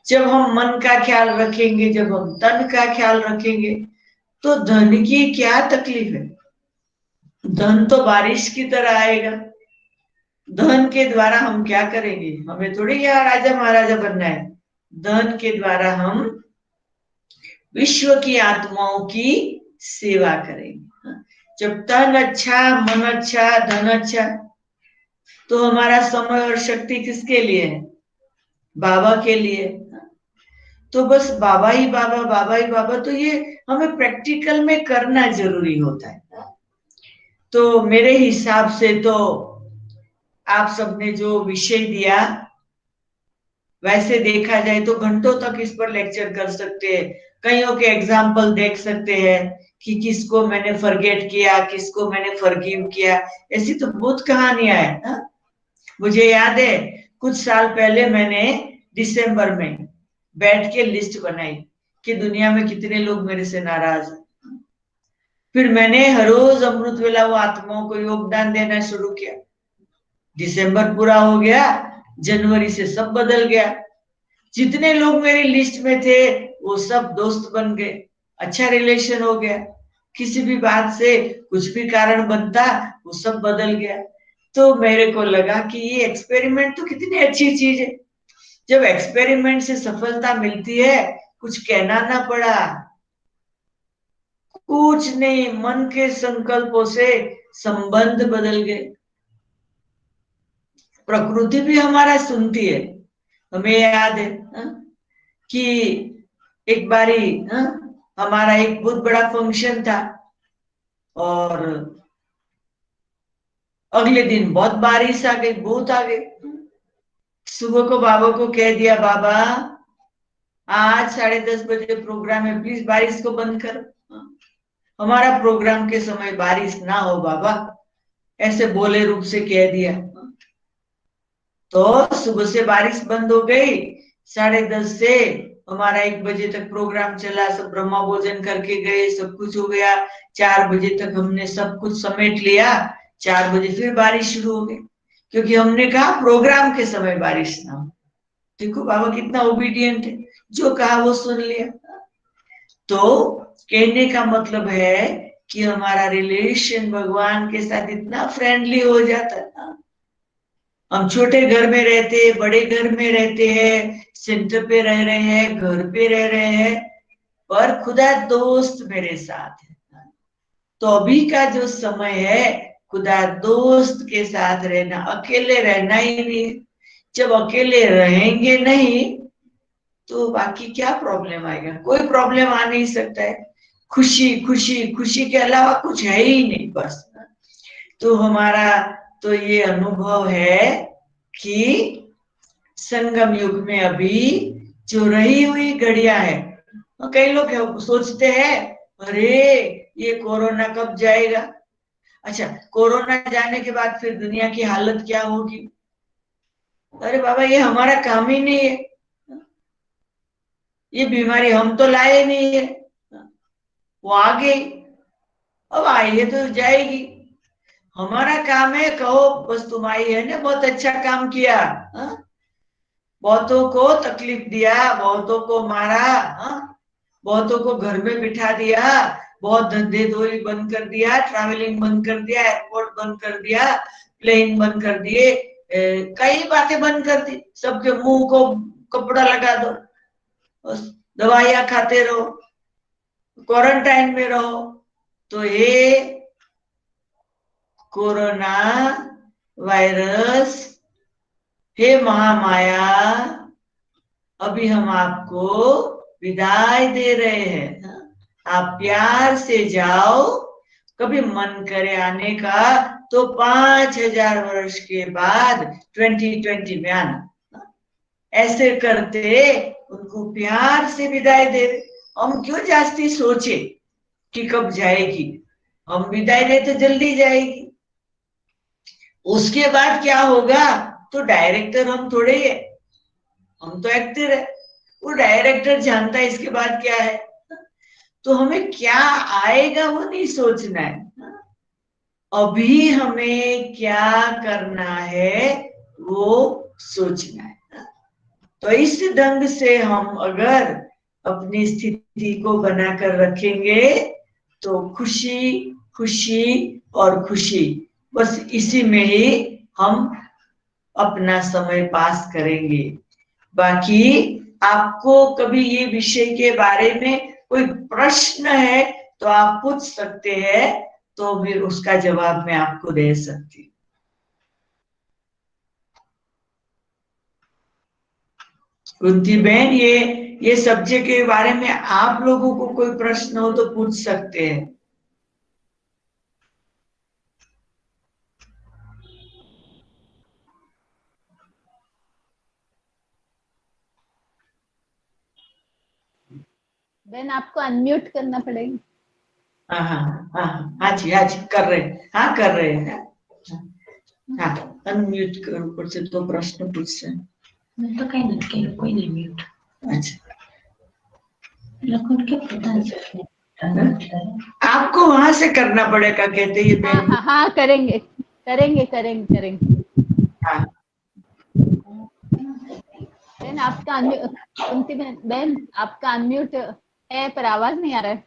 जब हम मन का ख्याल रखेंगे, जब हम तन का ख्याल रखेंगे, तो धन की क्या तकलीफ है, धन तो बारिश की तरह आएगा। धन के द्वारा हम क्या करेंगे, हमें थोड़ी यहाँ राजा महाराजा बनना है। धन के द्वारा हम विश्व की आत्माओं की सेवा करेंगे। जब तन अच्छा, मन अच्छा, धन अच्छा, तो हमारा समय और शक्ति किसके लिए है, बाबा के लिए। तो बस बाबा ही बाबा, बाबा ही बाबा, तो ये हमें प्रैक्टिकल में करना जरूरी होता है। तो मेरे हिसाब से तो आप सबने जो विषय दिया, वैसे देखा जाए तो घंटों तक इस पर लेक्चर कर सकते हैं, कईयों के एग्जाम्पल देख सकते हैं कि किसको मैंने फॉरगेट किया, किसको मैंने फॉरगिव किया। ऐसी तो बहुत कहानियां है। मुझे याद है कुछ साल पहले मैंने दिसंबर में बैठ के लिस्ट बनाई कि दुनिया में कितने लोग मेरे से नाराज हैं। फिर मैंने हर रोज अमृत वेला वो आत्माओं को योगदान देना शुरू किया। दिसंबर पूरा हो गया, जनवरी से सब बदल गया। जितने लोग मेरी लिस्ट में थे वो सब दोस्त बन गए, अच्छा रिलेशन हो गया, किसी भी बात से कुछ भी कारण बनता वो सब बदल गया। तो मेरे को लगा कि ये एक्सपेरिमेंट तो कितनी अच्छी चीज है। जब एक्सपेरिमेंट से सफलता मिलती है, कुछ कहना ना पड़ा, कुछ नहीं, मन के संकल्पों से संबंध बदल गए। प्रकृति भी हमारा सुनती है। हमें याद है कि एक बारी हमारा एक बहुत बड़ा फंक्शन था और अगले दिन बहुत बारिश आ गई, बहुत आ गई। सुबह को बाबा को कह दिया, बाबा आज 10:30 बजे प्रोग्राम है, प्लीज बारिश को बंद करो, हमारा प्रोग्राम के समय बारिश ना हो बाबा, ऐसे बोले रूप से कह दिया। तो सुबह से बारिश बंद हो गई। 10:30 से हमारा 1 बजे तक प्रोग्राम चला, सब ब्रह्मा भोजन करके गए, सब कुछ हो गया। 4 बजे तक हमने सब कुछ समेट लिया। 4 बजे फिर बारिश शुरू हो गई, क्योंकि हमने कहा प्रोग्राम के समय बारिश ना हो। देखो बाबा कितना ओबीडियंट है, जो कहा वो सुन लिया। तो कहने का मतलब है कि हमारा रिलेशन भगवान के साथ इतना फ्रेंडली हो जाता है। हम छोटे घर में रहते हैं, बड़े घर में रहते हैं, सेंटर पे रह रहे हैं, घर पे रह रहे हैं, पर खुदा दोस्त मेरे साथ है। तो अभी का जो समय है, खुदा दोस्त के साथ रहना, अकेले रहना ही नहीं। जब अकेले रहेंगे नहीं तो बाकी क्या प्रॉब्लम आएगा? कोई प्रॉब्लम आ नहीं सकता है। खुशी खुशी खुशी के अलावा कुछ है ही नहीं बस। तो हमारा तो ये अनुभव है कि संगम युग में अभी जो रही हुई घड़ियां है, कई लोग सोचते हैं अरे ये कोरोना कब जाएगा? अच्छा, कोरोना जाने के बाद फिर दुनिया की हालत क्या होगी? अरे बाबा ये हमारा काम ही नहीं है, ये बीमारी हम तो लाए नहीं है, वो आ गई, अब आई है तो जाएगी। हमारा काम है कहो बस तुम आई है ना, बहुत अच्छा काम किया, हा? बहुतों को तकलीफ दिया, बहुतों को मारा, हा? बहुतों को घर में बिठा दिया, बहुत धंधे धोई बंद कर दिया, ट्रैवलिंग बंद कर दिया, एयरपोर्ट बंद कर दिया, प्लेन बंद कर दिए, कई बातें बंद कर दी। सबके मुंह को कपड़ा लगा दो, बस दवाइयां खाते रहो, क्वारंटाइन में रहो। तो ये कोरोना वायरस, हे महामाया, अभी हम आपको विदाई दे रहे हैं। आप प्यार से जाओ, कभी मन करे आने का तो 5000 वर्ष के बाद 2020 में आना। ऐसे करते उनको प्यार से विदाई दे। हम क्यों जास्ती सोचे कि कब जाएगी? हम विदाई दे तो जल्दी जाएगी, उसके बाद क्या होगा तो डायरेक्टर हम थोड़े ही है, हम तो एक्टर है। वो डायरेक्टर जानता है इसके बाद क्या है। तो हमें क्या आएगा वो नहीं सोचना है, अभी हमें क्या करना है वो सोचना है। तो इस ढंग से हम अगर अपनी स्थिति को बनाकर रखेंगे तो खुशी खुशी और खुशी, बस इसी में ही हम अपना समय पास करेंगे। बाकी आपको कभी ये विषय के बारे में कोई प्रश्न है तो आप पूछ सकते हैं, तो फिर उसका जवाब मैं आपको दे सकती हूँ। कुंती बहन, ये सब्जेक्ट के बारे में आप लोगों को कोई प्रश्न हो तो पूछ सकते हैं। बहन आपको अनम्यूट करना पड़ेगा। हाँ हाँ हाँ हाँ जी, हाँ जी, कर रहे हैं, हाँ कर रहे हैं। हाँ अनम्यूट करो, ऊपर से तो प्रश्न पूछ रहे हैं। मैं तो कहीं नहीं किया, कोई नहीं म्यूट। अच्छा, लखन के पता आपको वहां से करना पड़ेगा कहते ये हाँ बहन। हाँ हाँ, करेंगे करेंगे करेंगे करेंगे। हाँ बहन आपका अनम्यूट, कुंती बहन आपका अनम्यूट है पर आवाज नहीं आ रहा है।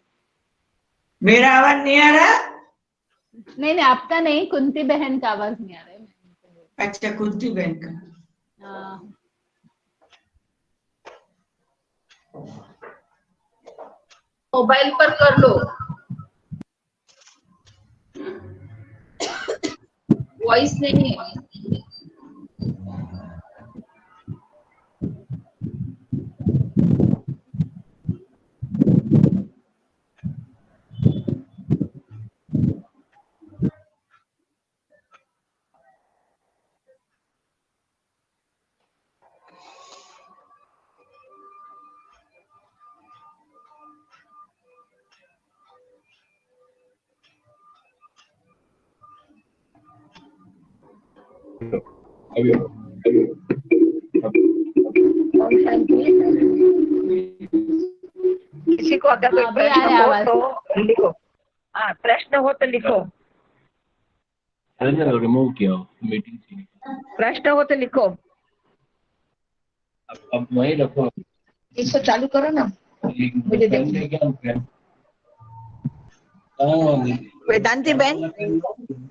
मेरा आवाज नहीं आ रहा? नहीं नहीं, आपका नहीं, कुंती बहन का आवाज नहीं आ रहा है। अच्छा, कुंती बहन का। हाँ, मोबाइल पर कर लो, वॉइस नहीं है। किसी को अगर कोई अभी आ प्रश्न रहा हो आवाज। तो लिखो। हाँ, प्रश्न हो तो लिखो। रिमूव किया मीटिंग से। प्रश्न हो तो लिखो। अब वही रखो। इसको चालू करो ना, मुझे देखो। वेदांती बहन, अभी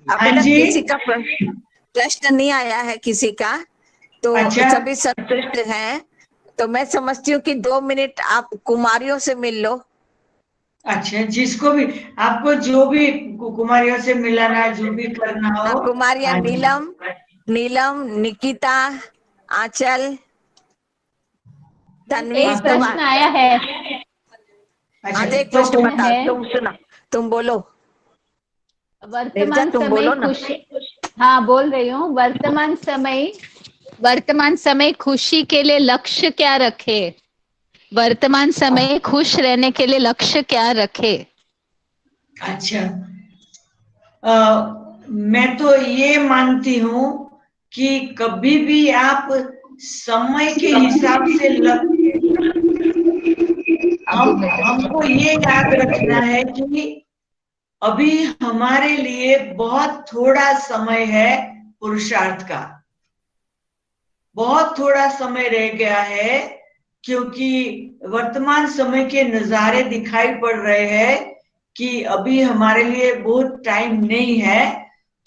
हाँ तक जी। किसी का प्रश्न नहीं आया है किसी का, तो अच्छा। सभी संतुष्ट हैं। तो मैं समझती हूँ कि 2 मिनट आप कुमारियों से मिल लो। अच्छा, जिसको भी, आपको जो भी कुमारियों से मिलाना है, जो भी करना हो। कुमारियां हाँ जी। नीलम, निकिता, आंचल, तन्वी। एक प्रश्न आया है। अच्छा, हाँ, तो एक तो प्रश्न प्रश्न बता, है, तुम सुना, तुम बोलो। निर्जा, वर्तमान तुम समय बोलो ना। खुशी। हाँ, बोल रही हूँ। वर्तमान समय खुशी के लिए लक्ष्य क्या रखे? वर्तमान समय खुश रहने के लिए लक्ष्य क्या रखे? अच्छा, मैं तो ये मानती हूँ कि कभी भी आप समय के हिसाब से हमको ये याद रखना है कि अभी हमारे लिए बहुत थोड़ा समय है पुरुषार्थ का, बहुत थोड़ा समय रह गया है, क्योंकि वर्तमान समय के नजारे दिखाई पड़ रहे हैं कि अभी हमारे लिए बहुत टाइम नहीं है।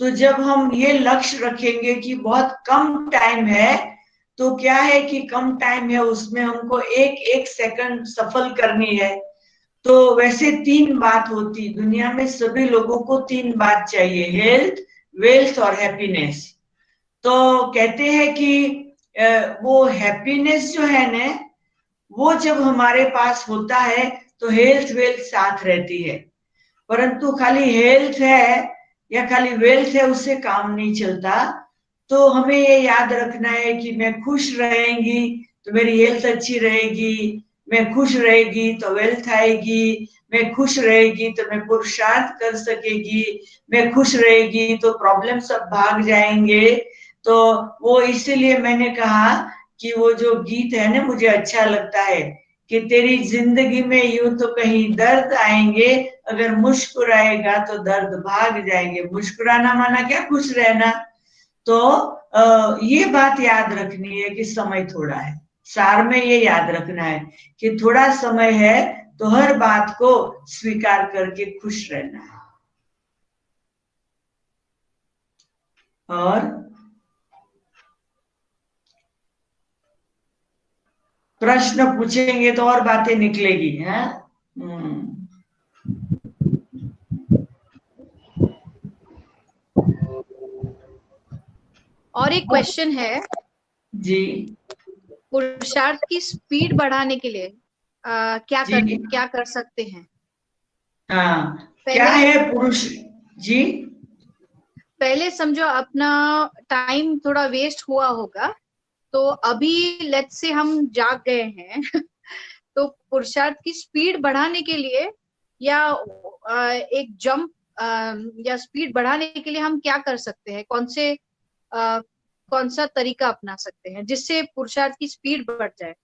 तो जब हम ये लक्ष्य रखेंगे कि बहुत कम टाइम है, तो क्या है कि कम टाइम है, उसमें हमको एक एक सेकंड सफल करनी है। तो वैसे 3 बात होती दुनिया में, सभी लोगों को 3 बात चाहिए, हेल्थ, वेल्थ और हैप्पीनेस। तो कहते हैं कि वो हैप्पीनेस जो है ना, वो जब हमारे पास होता है तो हेल्थ वेल्थ साथ रहती है। परंतु खाली हेल्थ है या खाली वेल्थ है, उससे काम नहीं चलता। तो हमें ये याद रखना है कि मैं खुश रहेंगी तो मेरी हेल्थ अच्छी रहेगी, मैं खुश रहेगी तो वेल्थ आएगी, मैं खुश रहेगी तो मैं पुरुषार्थ कर सकेगी, मैं खुश रहेगी तो प्रॉब्लम सब भाग जाएंगे। तो वो इसीलिए मैंने कहा कि वो जो गीत है ना, मुझे अच्छा लगता है कि तेरी जिंदगी में यूं तो कहीं दर्द आएंगे, अगर मुस्कुराएगा तो दर्द भाग जाएंगे। मुस्कुराना माना क्या, खुश रहना। तो ये बात याद रखनी है कि समय थोड़ा है। सार में ये याद रखना है कि थोड़ा समय है, तो हर बात को स्वीकार करके खुश रहना है। और प्रश्न पूछेंगे तो और बातें निकलेगी, है? और एक क्वेश्चन है जी पुरुषार्थ की स्पीड बढ़ाने के लिए जी। क्या कर सकते हैं? हाँ, क्या पहले है पुरुष जी? पहले समझो अपना टाइम थोड़ा वेस्ट हुआ होगा, तो अभी लेट्स से हम जाग गए हैं तो पुरुषार्थ की स्पीड बढ़ाने के लिए या एक जंप या स्पीड बढ़ाने के लिए हम क्या कर सकते हैं? कौन सा तरीका अपना सकते हैं जिससे पुरुषार्थ की स्पीड बढ़ जाए?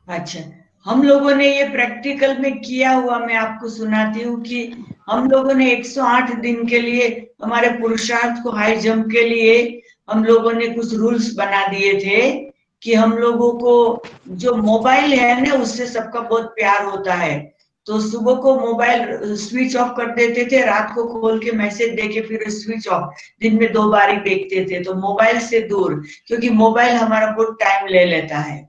अच्छा, हम लोगों ने ये प्रैक्टिकल में किया हुआ, मैं आपको सुनाती हूँ कि हम लोगों ने 108 दिन के लिए हमारे पुरुषार्थ को हाई जंप के लिए हम लोगों ने कुछ रूल्स बना दिए थे कि हम लोगों को जो मोबाइल है ना, उससे सबका बहुत प्यार होता है। तो सुबह को मोबाइल स्विच ऑफ कर देते थे, रात को खोल के मैसेज देके फिर स्विच ऑफ, दिन में 2 बार ही देखते थे। तो मोबाइल से दूर, क्योंकि मोबाइल हमारा बहुत टाइम ले लेता है।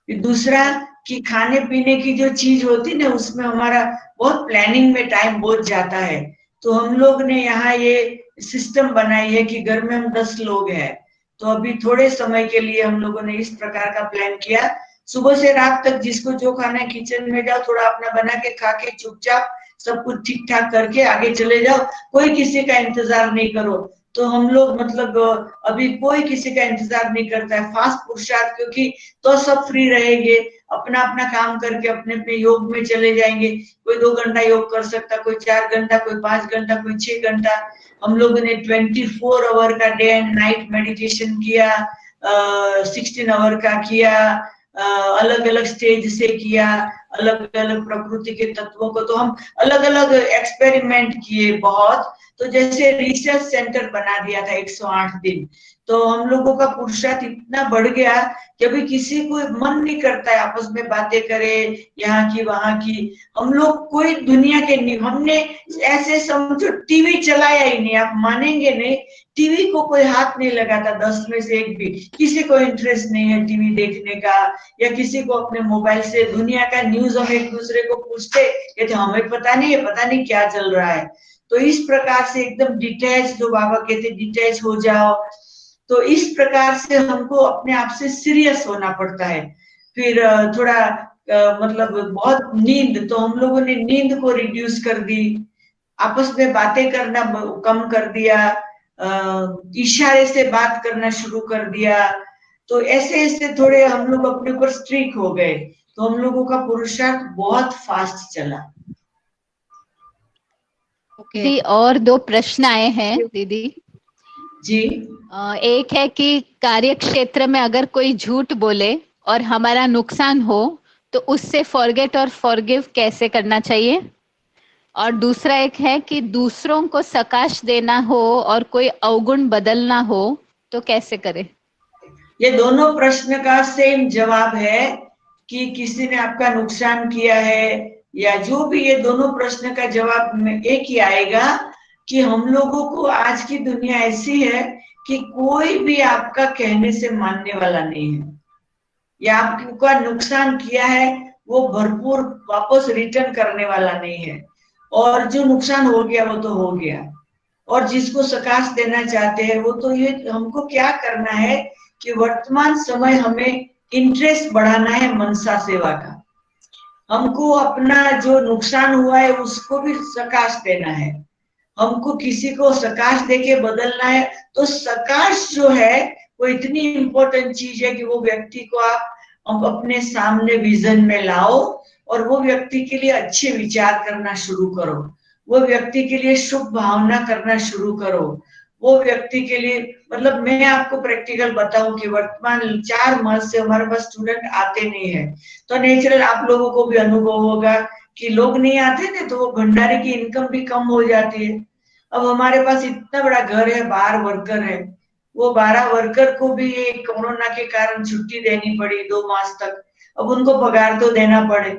फिर दूसरा कि खाने पीने की जो चीज होती ना, उसमें हमारा बहुत प्लानिंग में टाइम बहुत जाता है। तो हम लोग ने यहाँ ये सिस्टम बनाई है कि घर में हम 10 लोग हैं, तो अभी थोड़े समय के लिए हम लोगों ने इस प्रकार का प्लान किया, सुबह से रात तक जिसको जो खाना है किचन में जाओ, थोड़ा अपना बना के खा के चुपचाप सब कुछ ठीक ठाक करके आगे चले जाओ, कोई किसी का इंतजार नहीं करो। तो हम लोग मतलब अभी कोई किसी का इंतजार नहीं करता है, फास्ट पुरुषार्थ, क्योंकि तो सब फ्री रहेंगे। अपना अपना काम करके अपने अपने योग में चले जाएंगे। कोई 2 घंटा योग कर सकता, कोई 4 घंटा, कोई 5 घंटा, कोई 6 घंटा। हम लोगों ने 24 आवर का डे एंड नाइट मेडिटेशन किया, 16 आवर का किया, अलग अलग स्टेज से किया, अलग अलग प्रकृति के तत्वों को, तो हम अलग अलग एक्सपेरिमेंट किए बहुत। तो जैसे रिसर्च सेंटर बना दिया था 108 दिन। तो हम लोगों का पुरुषार्थ इतना बढ़ गया कि अभी किसी को मन नहीं करता है आपस में बातें करे यहाँ की वहां की। हम लोग कोई दुनिया के नहीं, हमने ऐसे समझो टीवी चलाया ही नहीं, आप मानेंगे नहीं। टीवी को कोई हाथ नहीं लगाता, 10 में से एक भी। किसी को इंटरेस्ट नहीं है टीवी देखने का, या किसी को अपने मोबाइल से दुनिया का न्यूज हम एक दूसरे को पूछते, कहते हमें पता नहीं है, पता नहीं क्या चल रहा है। तो इस प्रकार से एकदम डिटैच, जो बाबा कहते डिटैच हो जाओ। तो इस प्रकार से हमको अपने आप से सीरियस होना पड़ता है। फिर थोड़ा मतलब बहुत नींद, तो हम लोगों ने नींद को रिड्यूस कर दी, आपस में बातें करना कम कर दिया, इशारे से बात करना शुरू कर दिया। तो ऐसे ऐसे थोड़े हम लोग अपने ऊपर स्ट्रिक हो गए, तो हम लोगों का पुरुषार्थ बहुत फास्ट चला। दीदी और 2 प्रश्न आए हैं दीदी। जी। एक है कि कार्य क्षेत्र में अगर कोई झूठ बोले और हमारा नुकसान हो तो उससे फॉरगेट और फॉरगिव कैसे करना चाहिए। और दूसरा एक है कि दूसरों को सकाश देना हो और कोई अवगुण बदलना हो तो कैसे करें। ये दोनों प्रश्न का सेम जवाब है कि किसी ने आपका नुकसान किया है या जो भी, ये दोनों प्रश्न का जवाब में एक ही आएगा कि हम लोगों को आज की दुनिया ऐसी है कि कोई भी आपका कहने से मानने वाला नहीं है, या आपका नुकसान किया है वो भरपूर वापस रिटर्न करने वाला नहीं है। और जो नुकसान हो गया वो तो हो गया। और जिसको सकाश देना चाहते हैं वो तो, ये हमको क्या करना है कि वर्तमान समय हमें इंटरेस्ट बढ़ाना है मनसा सेवा का। हमको अपना जो नुकसान हुआ है उसको भी सकाश देना है, हमको किसी को सकाश देके बदलना है। तो सकाश जो है वो इतनी इंपॉर्टेंट चीज है कि वो व्यक्ति को आप अपने सामने विजन में लाओ और वो व्यक्ति के लिए अच्छे विचार करना शुरू करो, वो व्यक्ति के लिए शुभ भावना करना शुरू करो, वो व्यक्ति के लिए, मतलब मैं आपको प्रैक्टिकल बताऊं कि वर्तमान 4 माह से हमारे पास स्टूडेंट आते नहीं है। तो नेचुरल आप लोगों को भी अनुभव होगा कि लोग नहीं आते थे तो वो भंडारे की इनकम भी कम हो जाती है। अब हमारे पास इतना बड़ा घर है, 12 वर्कर है, वो 12 वर्कर को भी ये कोरोना के कारण छुट्टी देनी पड़ी 2 मास तक। अब उनको पगार तो देना पड़े,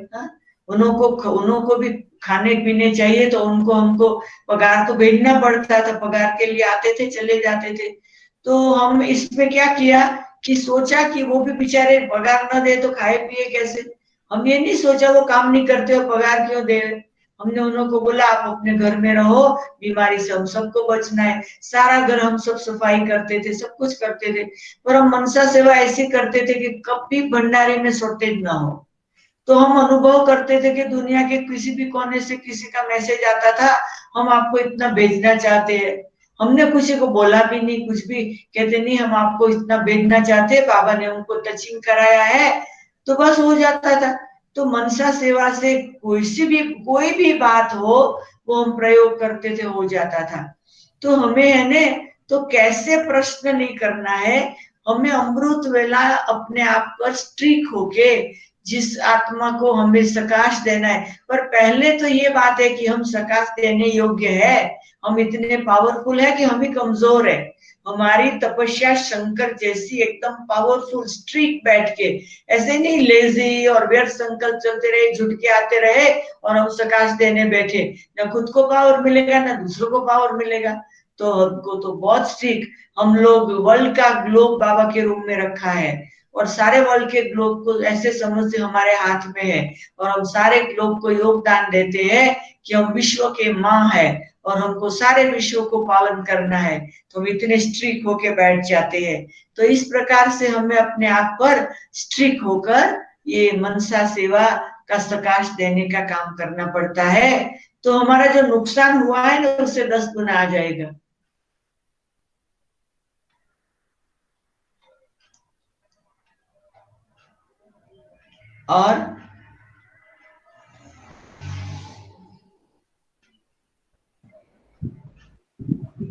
उनको भी खाने पीने चाहिए, तो उनको हमको पगार तो भेजना पड़ता था, पगार के लिए आते थे चले जाते थे। तो हम इसमें क्या किया कि सोचा कि वो भी बेचारे पगार न दे तो खाए पिए कैसे। हम ये नहीं सोचा वो काम नहीं करते हो पगार क्यों दे। हमने उनको बोला आप अपने घर में रहो, बीमारी से हम सबको बचना है। सारा घर हम सब सफाई करते थे, सब कुछ करते थे, पर हम मनसा सेवा ऐसी करते थे कि कभी भंडारे में शॉर्टेज ना हो। तो हम अनुभव करते थे कि दुनिया के किसी भी कोने से किसी का मैसेज आता था, हम आपको इतना भेजना चाहते हैं। हमने किसी को बोला भी नहीं कुछ भी, कहते नहीं हम आपको इतना भेजना चाहते हैं, बाबा ने उनको टचिंग कराया है, तो बस हो जाता था। तो मनसा सेवा से कोई भी बात हो वो हम प्रयोग करते थे, हो जाता था। तो हमें है ने, तो कैसे प्रश्न नहीं करना है, हमें अमृत वेला अपने आप पर स्ट्रिक होके जिस आत्मा को हमें सकाश देना है। पर पहले तो ये बात है कि हम सकाश देने योग्य है, हम इतने पावरफुल है कि हम ही कमजोर है। हमारी तपस्या शंकर जैसी एकदम पावरफुल स्ट्रीक बैठ के, ऐसे नहीं लेजी और व्यर्थ संकल्प चलते रहे, झुट के आते रहे और हम सकाश देने बैठे, न खुद को पावर मिलेगा न दूसरों को पावर मिलेगा। तो हमको तो बहुत स्ट्रिक, हम लोग वर्ल्ड का ग्लोब बाबा के रूम में रखा है और सारे वर्ल्ड के ग्लोब को ऐसे समझते हमारे हाथ में है, और हम सारे ग्लोब को योगदान देते हैं कि हम विश्व के माँ है और हमको सारे विश्व को पालन करना है। तो हम इतने स्ट्रिक होके बैठ जाते हैं। तो इस प्रकार से हमें अपने आप पर स्ट्रिक होकर ये मनसा सेवा का सकाश देने का काम करना पड़ता है। तो हमारा जो नुकसान हुआ है ना उससे 10 गुना आ जाएगा। और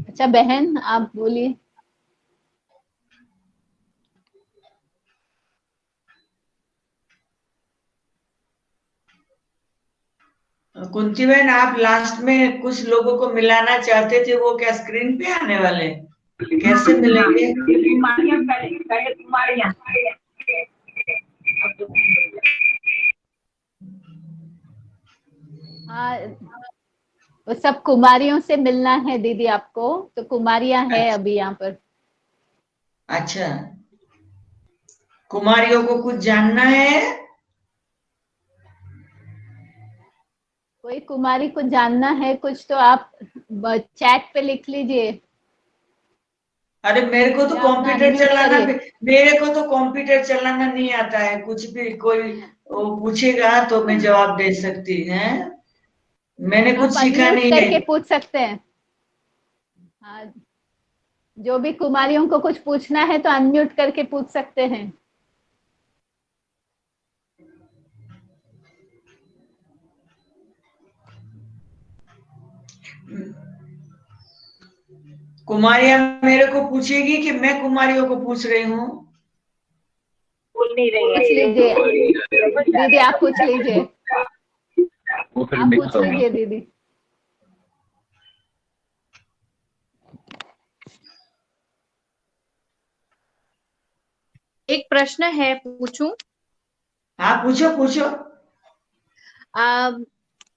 अच्छा बहन आप बोलिए। कुंती बहन, आप लास्ट में कुछ लोगों को मिलाना चाहते थे, वो क्या स्क्रीन पे आने वाले? कैसे मिलेंगे? हाँ, वो सब कुमारियों से मिलना है दीदी आपको, तो कुमारियां है अभी यहाँ पर। अच्छा, कुमारियों को कुछ जानना है? कोई कुमारी को जानना है कुछ तो आप चैट पे लिख लीजिए अरे मेरे को तो या अपना कंप्यूटर अनम्यूट चलाना करिए। मेरे को तो कंप्यूटर चलाना नहीं आता है। कुछ भी कोई वो पूछेगा तो मैं जवाब दे सकती है। मैंने कुछ आप सीखा अनम्यूट नहीं है। करके पूछ सकते हैं। हाँ, जो भी कुमारियों को कुछ पूछना है तो अनम्यूट करके पूछ सकते हैं। कुमारियां मेरे को पूछेगी कि मैं कुमारियों को पूछ रही हूँ। बोल नहीं रही पूछ लीजिए दीदी, आप पूछ लीजिए, वो फिर आप मिक्स पूछ होगा। लीजिए दीदी। एक प्रश्न है, पूछूं? हाँ, पूछो पूछो।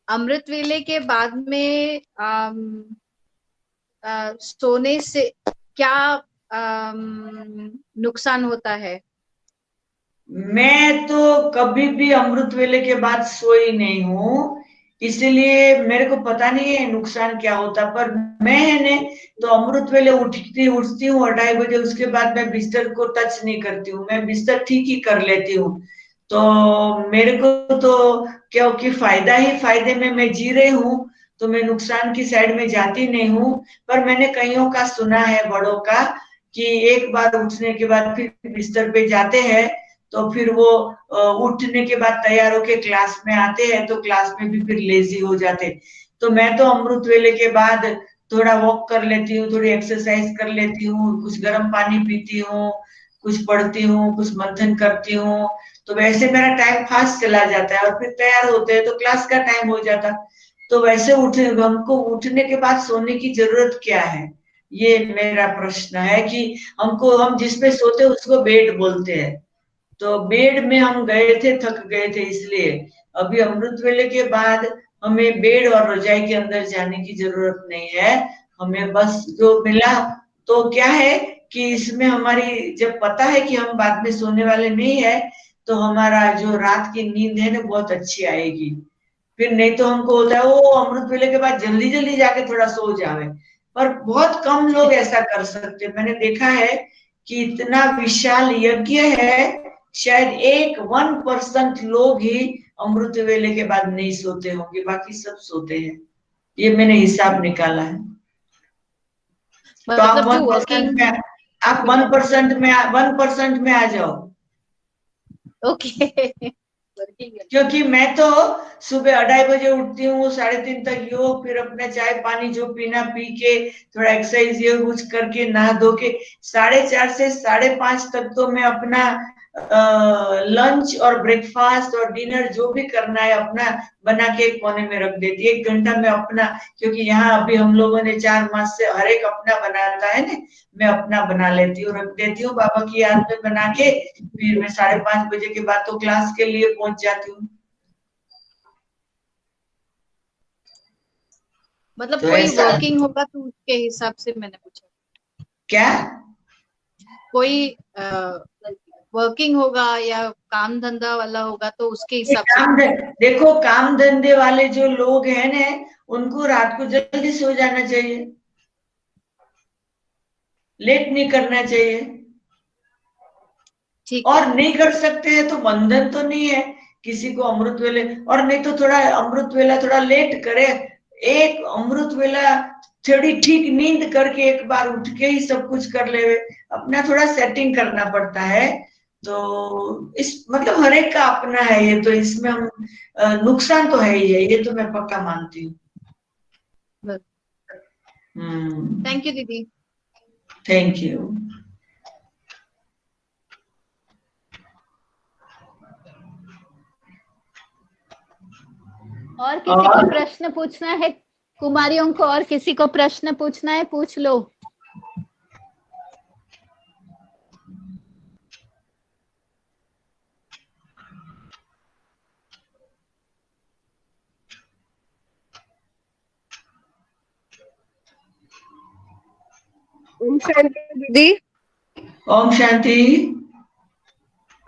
अमृत वेले के बाद में सोने से क्या नुकसान होता है? मैं तो कभी भी अमृत वेले के बाद सोई नहीं हूँ, इसलिए मेरे को पता नहीं है नुकसान क्या होता। पर मैं है ने तो अमृत वेले उठती हूँ 2:30 बजे। उसके बाद मैं बिस्तर को टच नहीं करती हूँ, मैं बिस्तर ठीक ही कर लेती हूँ। तो मेरे को तो क्योंकि फायदा ही फायदे में मैं जी रही हूँ, तो मैं नुकसान की साइड में जाती नहीं हूँ। पर मैंने कईयों का सुना है, बड़ों का, कि एक बार उठने के बाद फिर बिस्तर पे जाते हैं तो फिर वो उठने के बाद तैयार होके क्लास में आते हैं तो क्लास में भी फिर लेजी हो जाते। तो मैं तो अमृत वेले के बाद थोड़ा वॉक कर लेती हूँ, थोड़ी एक्सरसाइज कर लेती हूँ, कुछ गर्म पानी पीती हूँ, कुछ पढ़ती हूँ, कुछ मंथन करती हूँ। तो वैसे मेरा टाइम फास्ट चला जाता है और फिर तैयार होते हैं तो क्लास का टाइम हो जाता। तो वैसे हमको उठने के बाद सोने की जरूरत क्या है, ये मेरा प्रश्न है। कि हम जिसपे सोते हैं उसको बेड बोलते हैं। तो बेड में हम गए थे, थक गए थे, इसलिए अभी अमृत वेले के बाद हमें बेड और रजाई के अंदर जाने की जरूरत नहीं है। हमें बस जो मिला, तो क्या है कि इसमें हमारी जब पता है कि हम बाद में सोने वाले नहीं है, तो हमारा जो रात की नींद है ना बहुत अच्छी आएगी। फिर नहीं तो हमको होता है वो अमृत वेले के बाद जल्दी जल्दी जाके थोड़ा सो जावे। पर बहुत कम लोग ऐसा कर सकते। मैंने देखा है कि इतना विशाल यज्ञ है, शायद 1% लोग ही अमृत वेले के बाद नहीं सोते होंगे, बाकी सब सोते हैं। ये मैंने हिसाब निकाला है। तो आप मतलब वन जो परसेंट वर्किंग। में आप 1% में आ जाओ। ओके। वर्किंग। क्योंकि मैं तो सुबह 2:30 बजे उठती हूँ, 3:30 तक योग, फिर अपना चाय पानी जो पीना पी के थोड़ा एक्सरसाइज ये कुछ करके नहा धो के 4:30 से 5:30 तक तो मैं अपना लंच और ब्रेकफास्ट और डिनर जो भी करना है अपना बना के एक कोने में रख देती। 1 घंटा में अपना, क्योंकि यहाँ अभी हम लोगों ने 4 मास से हर एक अपना बनाता है ना, मैं अपना बना लेती हूँ, रख देती हूँ बाबा की याद में बना के। फिर मैं 5:30 बजे के बाद तो क्लास के लिए पहुंच जाती हूँ। मतलब तो कोई ऐसा वर्किंग होगा तो उसके हिसाब से मैंने पूछा। क्या? कोई वर्किंग होगा या काम धंधा वाला होगा तो उसके ये हिसाब से। देखो, काम धंधे वाले जो लोग हैं ना, उनको रात को जल्दी सो जाना चाहिए, लेट नहीं करना चाहिए। ठीक है। और नहीं कर सकते हैं तो बंधन तो नहीं है किसी को अमृत वेले, और नहीं तो थोड़ा अमृत वेला थोड़ा लेट करे। एक अमृत वेला थोड़ी ठीक नींद करके एक बार उठ के ही सब कुछ कर ले। अपना थोड़ा सेटिंग करना पड़ता है। तो इस मतलब हर एक का अपना है ये, तो इसमें हम नुकसान तो है ही है, ये तो मैं पक्का मानती हूँ। थैंक यू दीदी। Thank you. और किसी को प्रश्न पूछना है? कुमारियों को और किसी को प्रश्न पूछना है, पूछ लो। ओम शांति दीदी। ओम शांति।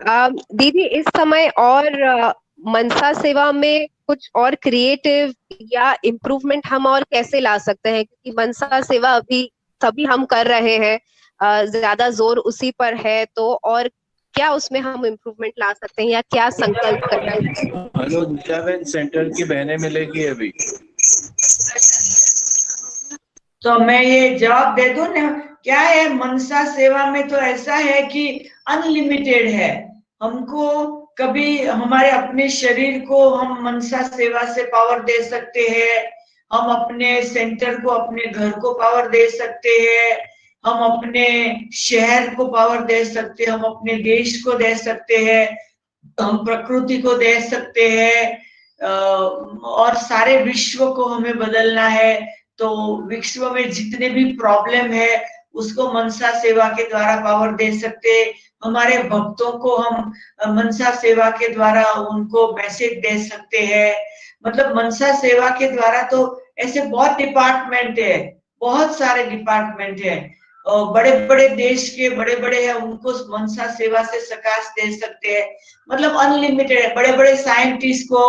दीदी इस समय और मनसा सेवा में कुछ और क्रिएटिव या इम्प्रूवमेंट हम और कैसे ला सकते हैं, क्योंकि मनसा सेवा अभी सभी हम कर रहे हैं, ज्यादा जोर उसी पर है, तो और क्या उसमें हम इम्प्रूवमेंट ला सकते हैं या क्या संकल्प करना है? हेलो दिशा बहन, सेंटर की बहनें मिलेगी अभी। तो मैं ये जवाब दे दूं ना, क्या है मनसा सेवा में तो ऐसा है कि अनलिमिटेड है। हमको कभी हमारे अपने शरीर को हम मनसा सेवा से पावर दे सकते हैं, हम अपने सेंटर को, अपने घर को पावर दे सकते हैं, हम अपने शहर को पावर दे सकते हैं, हम अपने देश को दे सकते हैं, हम प्रकृति को दे सकते हैं, और सारे विश्व को हमें बदलना है। तो विश्व में जितने भी प्रॉब्लम है उसको मनसा सेवा के द्वारा पावर दे सकते हैं। हमारे भक्तों को हम मनसा सेवा के द्वारा उनको मैसेज दे सकते हैं। मतलब मनसा सेवा के द्वारा तो ऐसे बहुत डिपार्टमेंट है, बहुत सारे डिपार्टमेंट है, बड़े बड़े देश के बड़े बड़े हैं, उनको मनसा सेवा से सकाश दे सकते हैं। मतलब अनलिमिटेड है। बड़े बड़े साइंटिस्ट को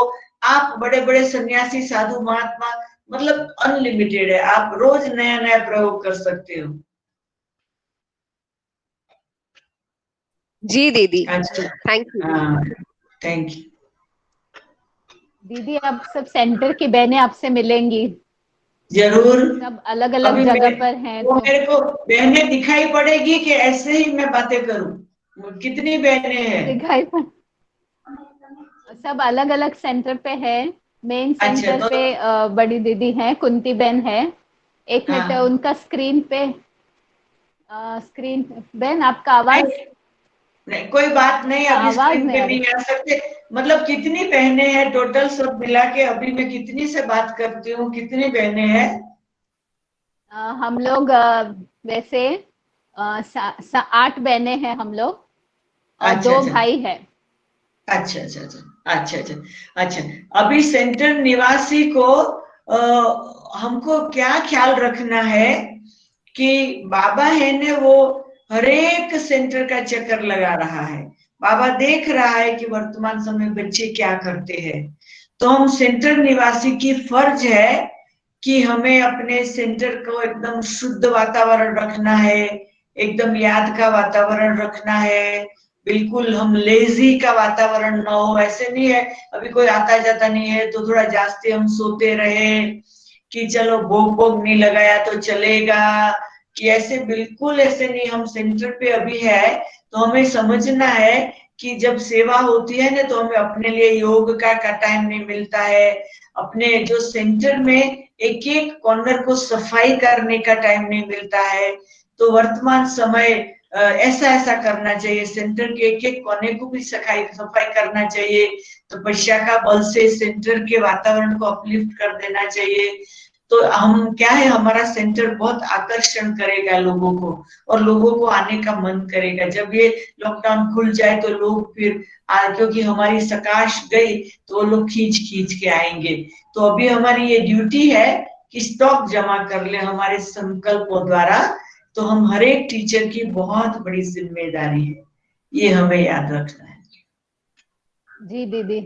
आप, बड़े बड़े सन्यासी साधु महात्मा, मतलब अनलिमिटेड है, आप रोज नया नया प्रयोग कर सकते हो। जी दीदी। अच्छा, थैंक यू। हाँ, थैंक यू दीदी अब सब सेंटर की बहनें आपसे मिलेंगी, जरूर। सब अलग अलग अभी जगह पर हैं। वो तो मेरे को बहनें दिखाई पड़ेगी कि ऐसे ही मैं बातें करूं? कितनी बहनें हैं? दिखाई पड़, सब अलग अलग सेंटर पे है। मेन अच्छा, सेंटर तो पे बड़ी दीदी है, कुंती बहन है। एक मिनट, हाँ, उनका स्क्रीन पे, स्क्रीन बहन आपका आवाज, नहीं, नहीं कोई बात नहीं, अच्छा अभी आवाज स्क्रीन नहीं पे आ नहीं रही। आ सकते। मतलब कितनी बहनें हैं टोटल सब मिला के? अभी मैं कितनी से बात करती हूँ, कितनी बहनें हैं? हम लोग वैसे 8 बहनें हैं हम लोग, और अच्छा 2 अच्छा भाई है। अच्छा अच्छा अच्छा अच्छा अच्छा अच्छा। अभी सेंटर निवासी को हमको क्या ख्याल रखना है कि बाबा है ने वो हर एक सेंटर का चक्कर लगा रहा है। बाबा देख रहा है कि वर्तमान समय बच्चे क्या करते हैं। तो हम सेंटर निवासी की फर्ज है कि हमें अपने सेंटर को एकदम शुद्ध वातावरण रखना है, एकदम याद का वातावरण रखना है। बिल्कुल हम लेजी का वातावरण ना हो, ऐसे नहीं है अभी कोई आता जाता नहीं है तो थोड़ा जास्ती हम सोते रहे कि चलो भोग भोग नहीं लगाया तो चलेगा, कि ऐसे बिल्कुल ऐसे नहीं। हम सेंटर पे अभी है तो हमें समझना है कि जब सेवा होती है ना तो हमें अपने लिए योग का टाइम नहीं मिलता है, अपने जो सेंटर में एक एक कॉर्नर को सफाई करने का टाइम नहीं मिलता है। तो वर्तमान समय ऐसा ऐसा करना चाहिए, सेंटर के एक एक कोने को भी सफाई करना चाहिए, तपस्या का बल से सेंटर के वातावरण को अपलिफ्ट कर देना चाहिए। तो हम क्या है, हमारा सेंटर बहुत आकर्षण करेगा लोगों को, और लोगों को आने का मन करेगा। जब ये लॉकडाउन खुल जाए तो लोग फिर क्योंकि हमारी सकाश गई तो वो लोग खींच खींच के आएंगे। तो अभी हमारी ये ड्यूटी है कि स्टॉक जमा कर ले हमारे संकल्पों द्वारा। तो हम हर एक टीचर की बहुत बड़ी जिम्मेदारी है, ये हमें याद रखना है। जी दीदी,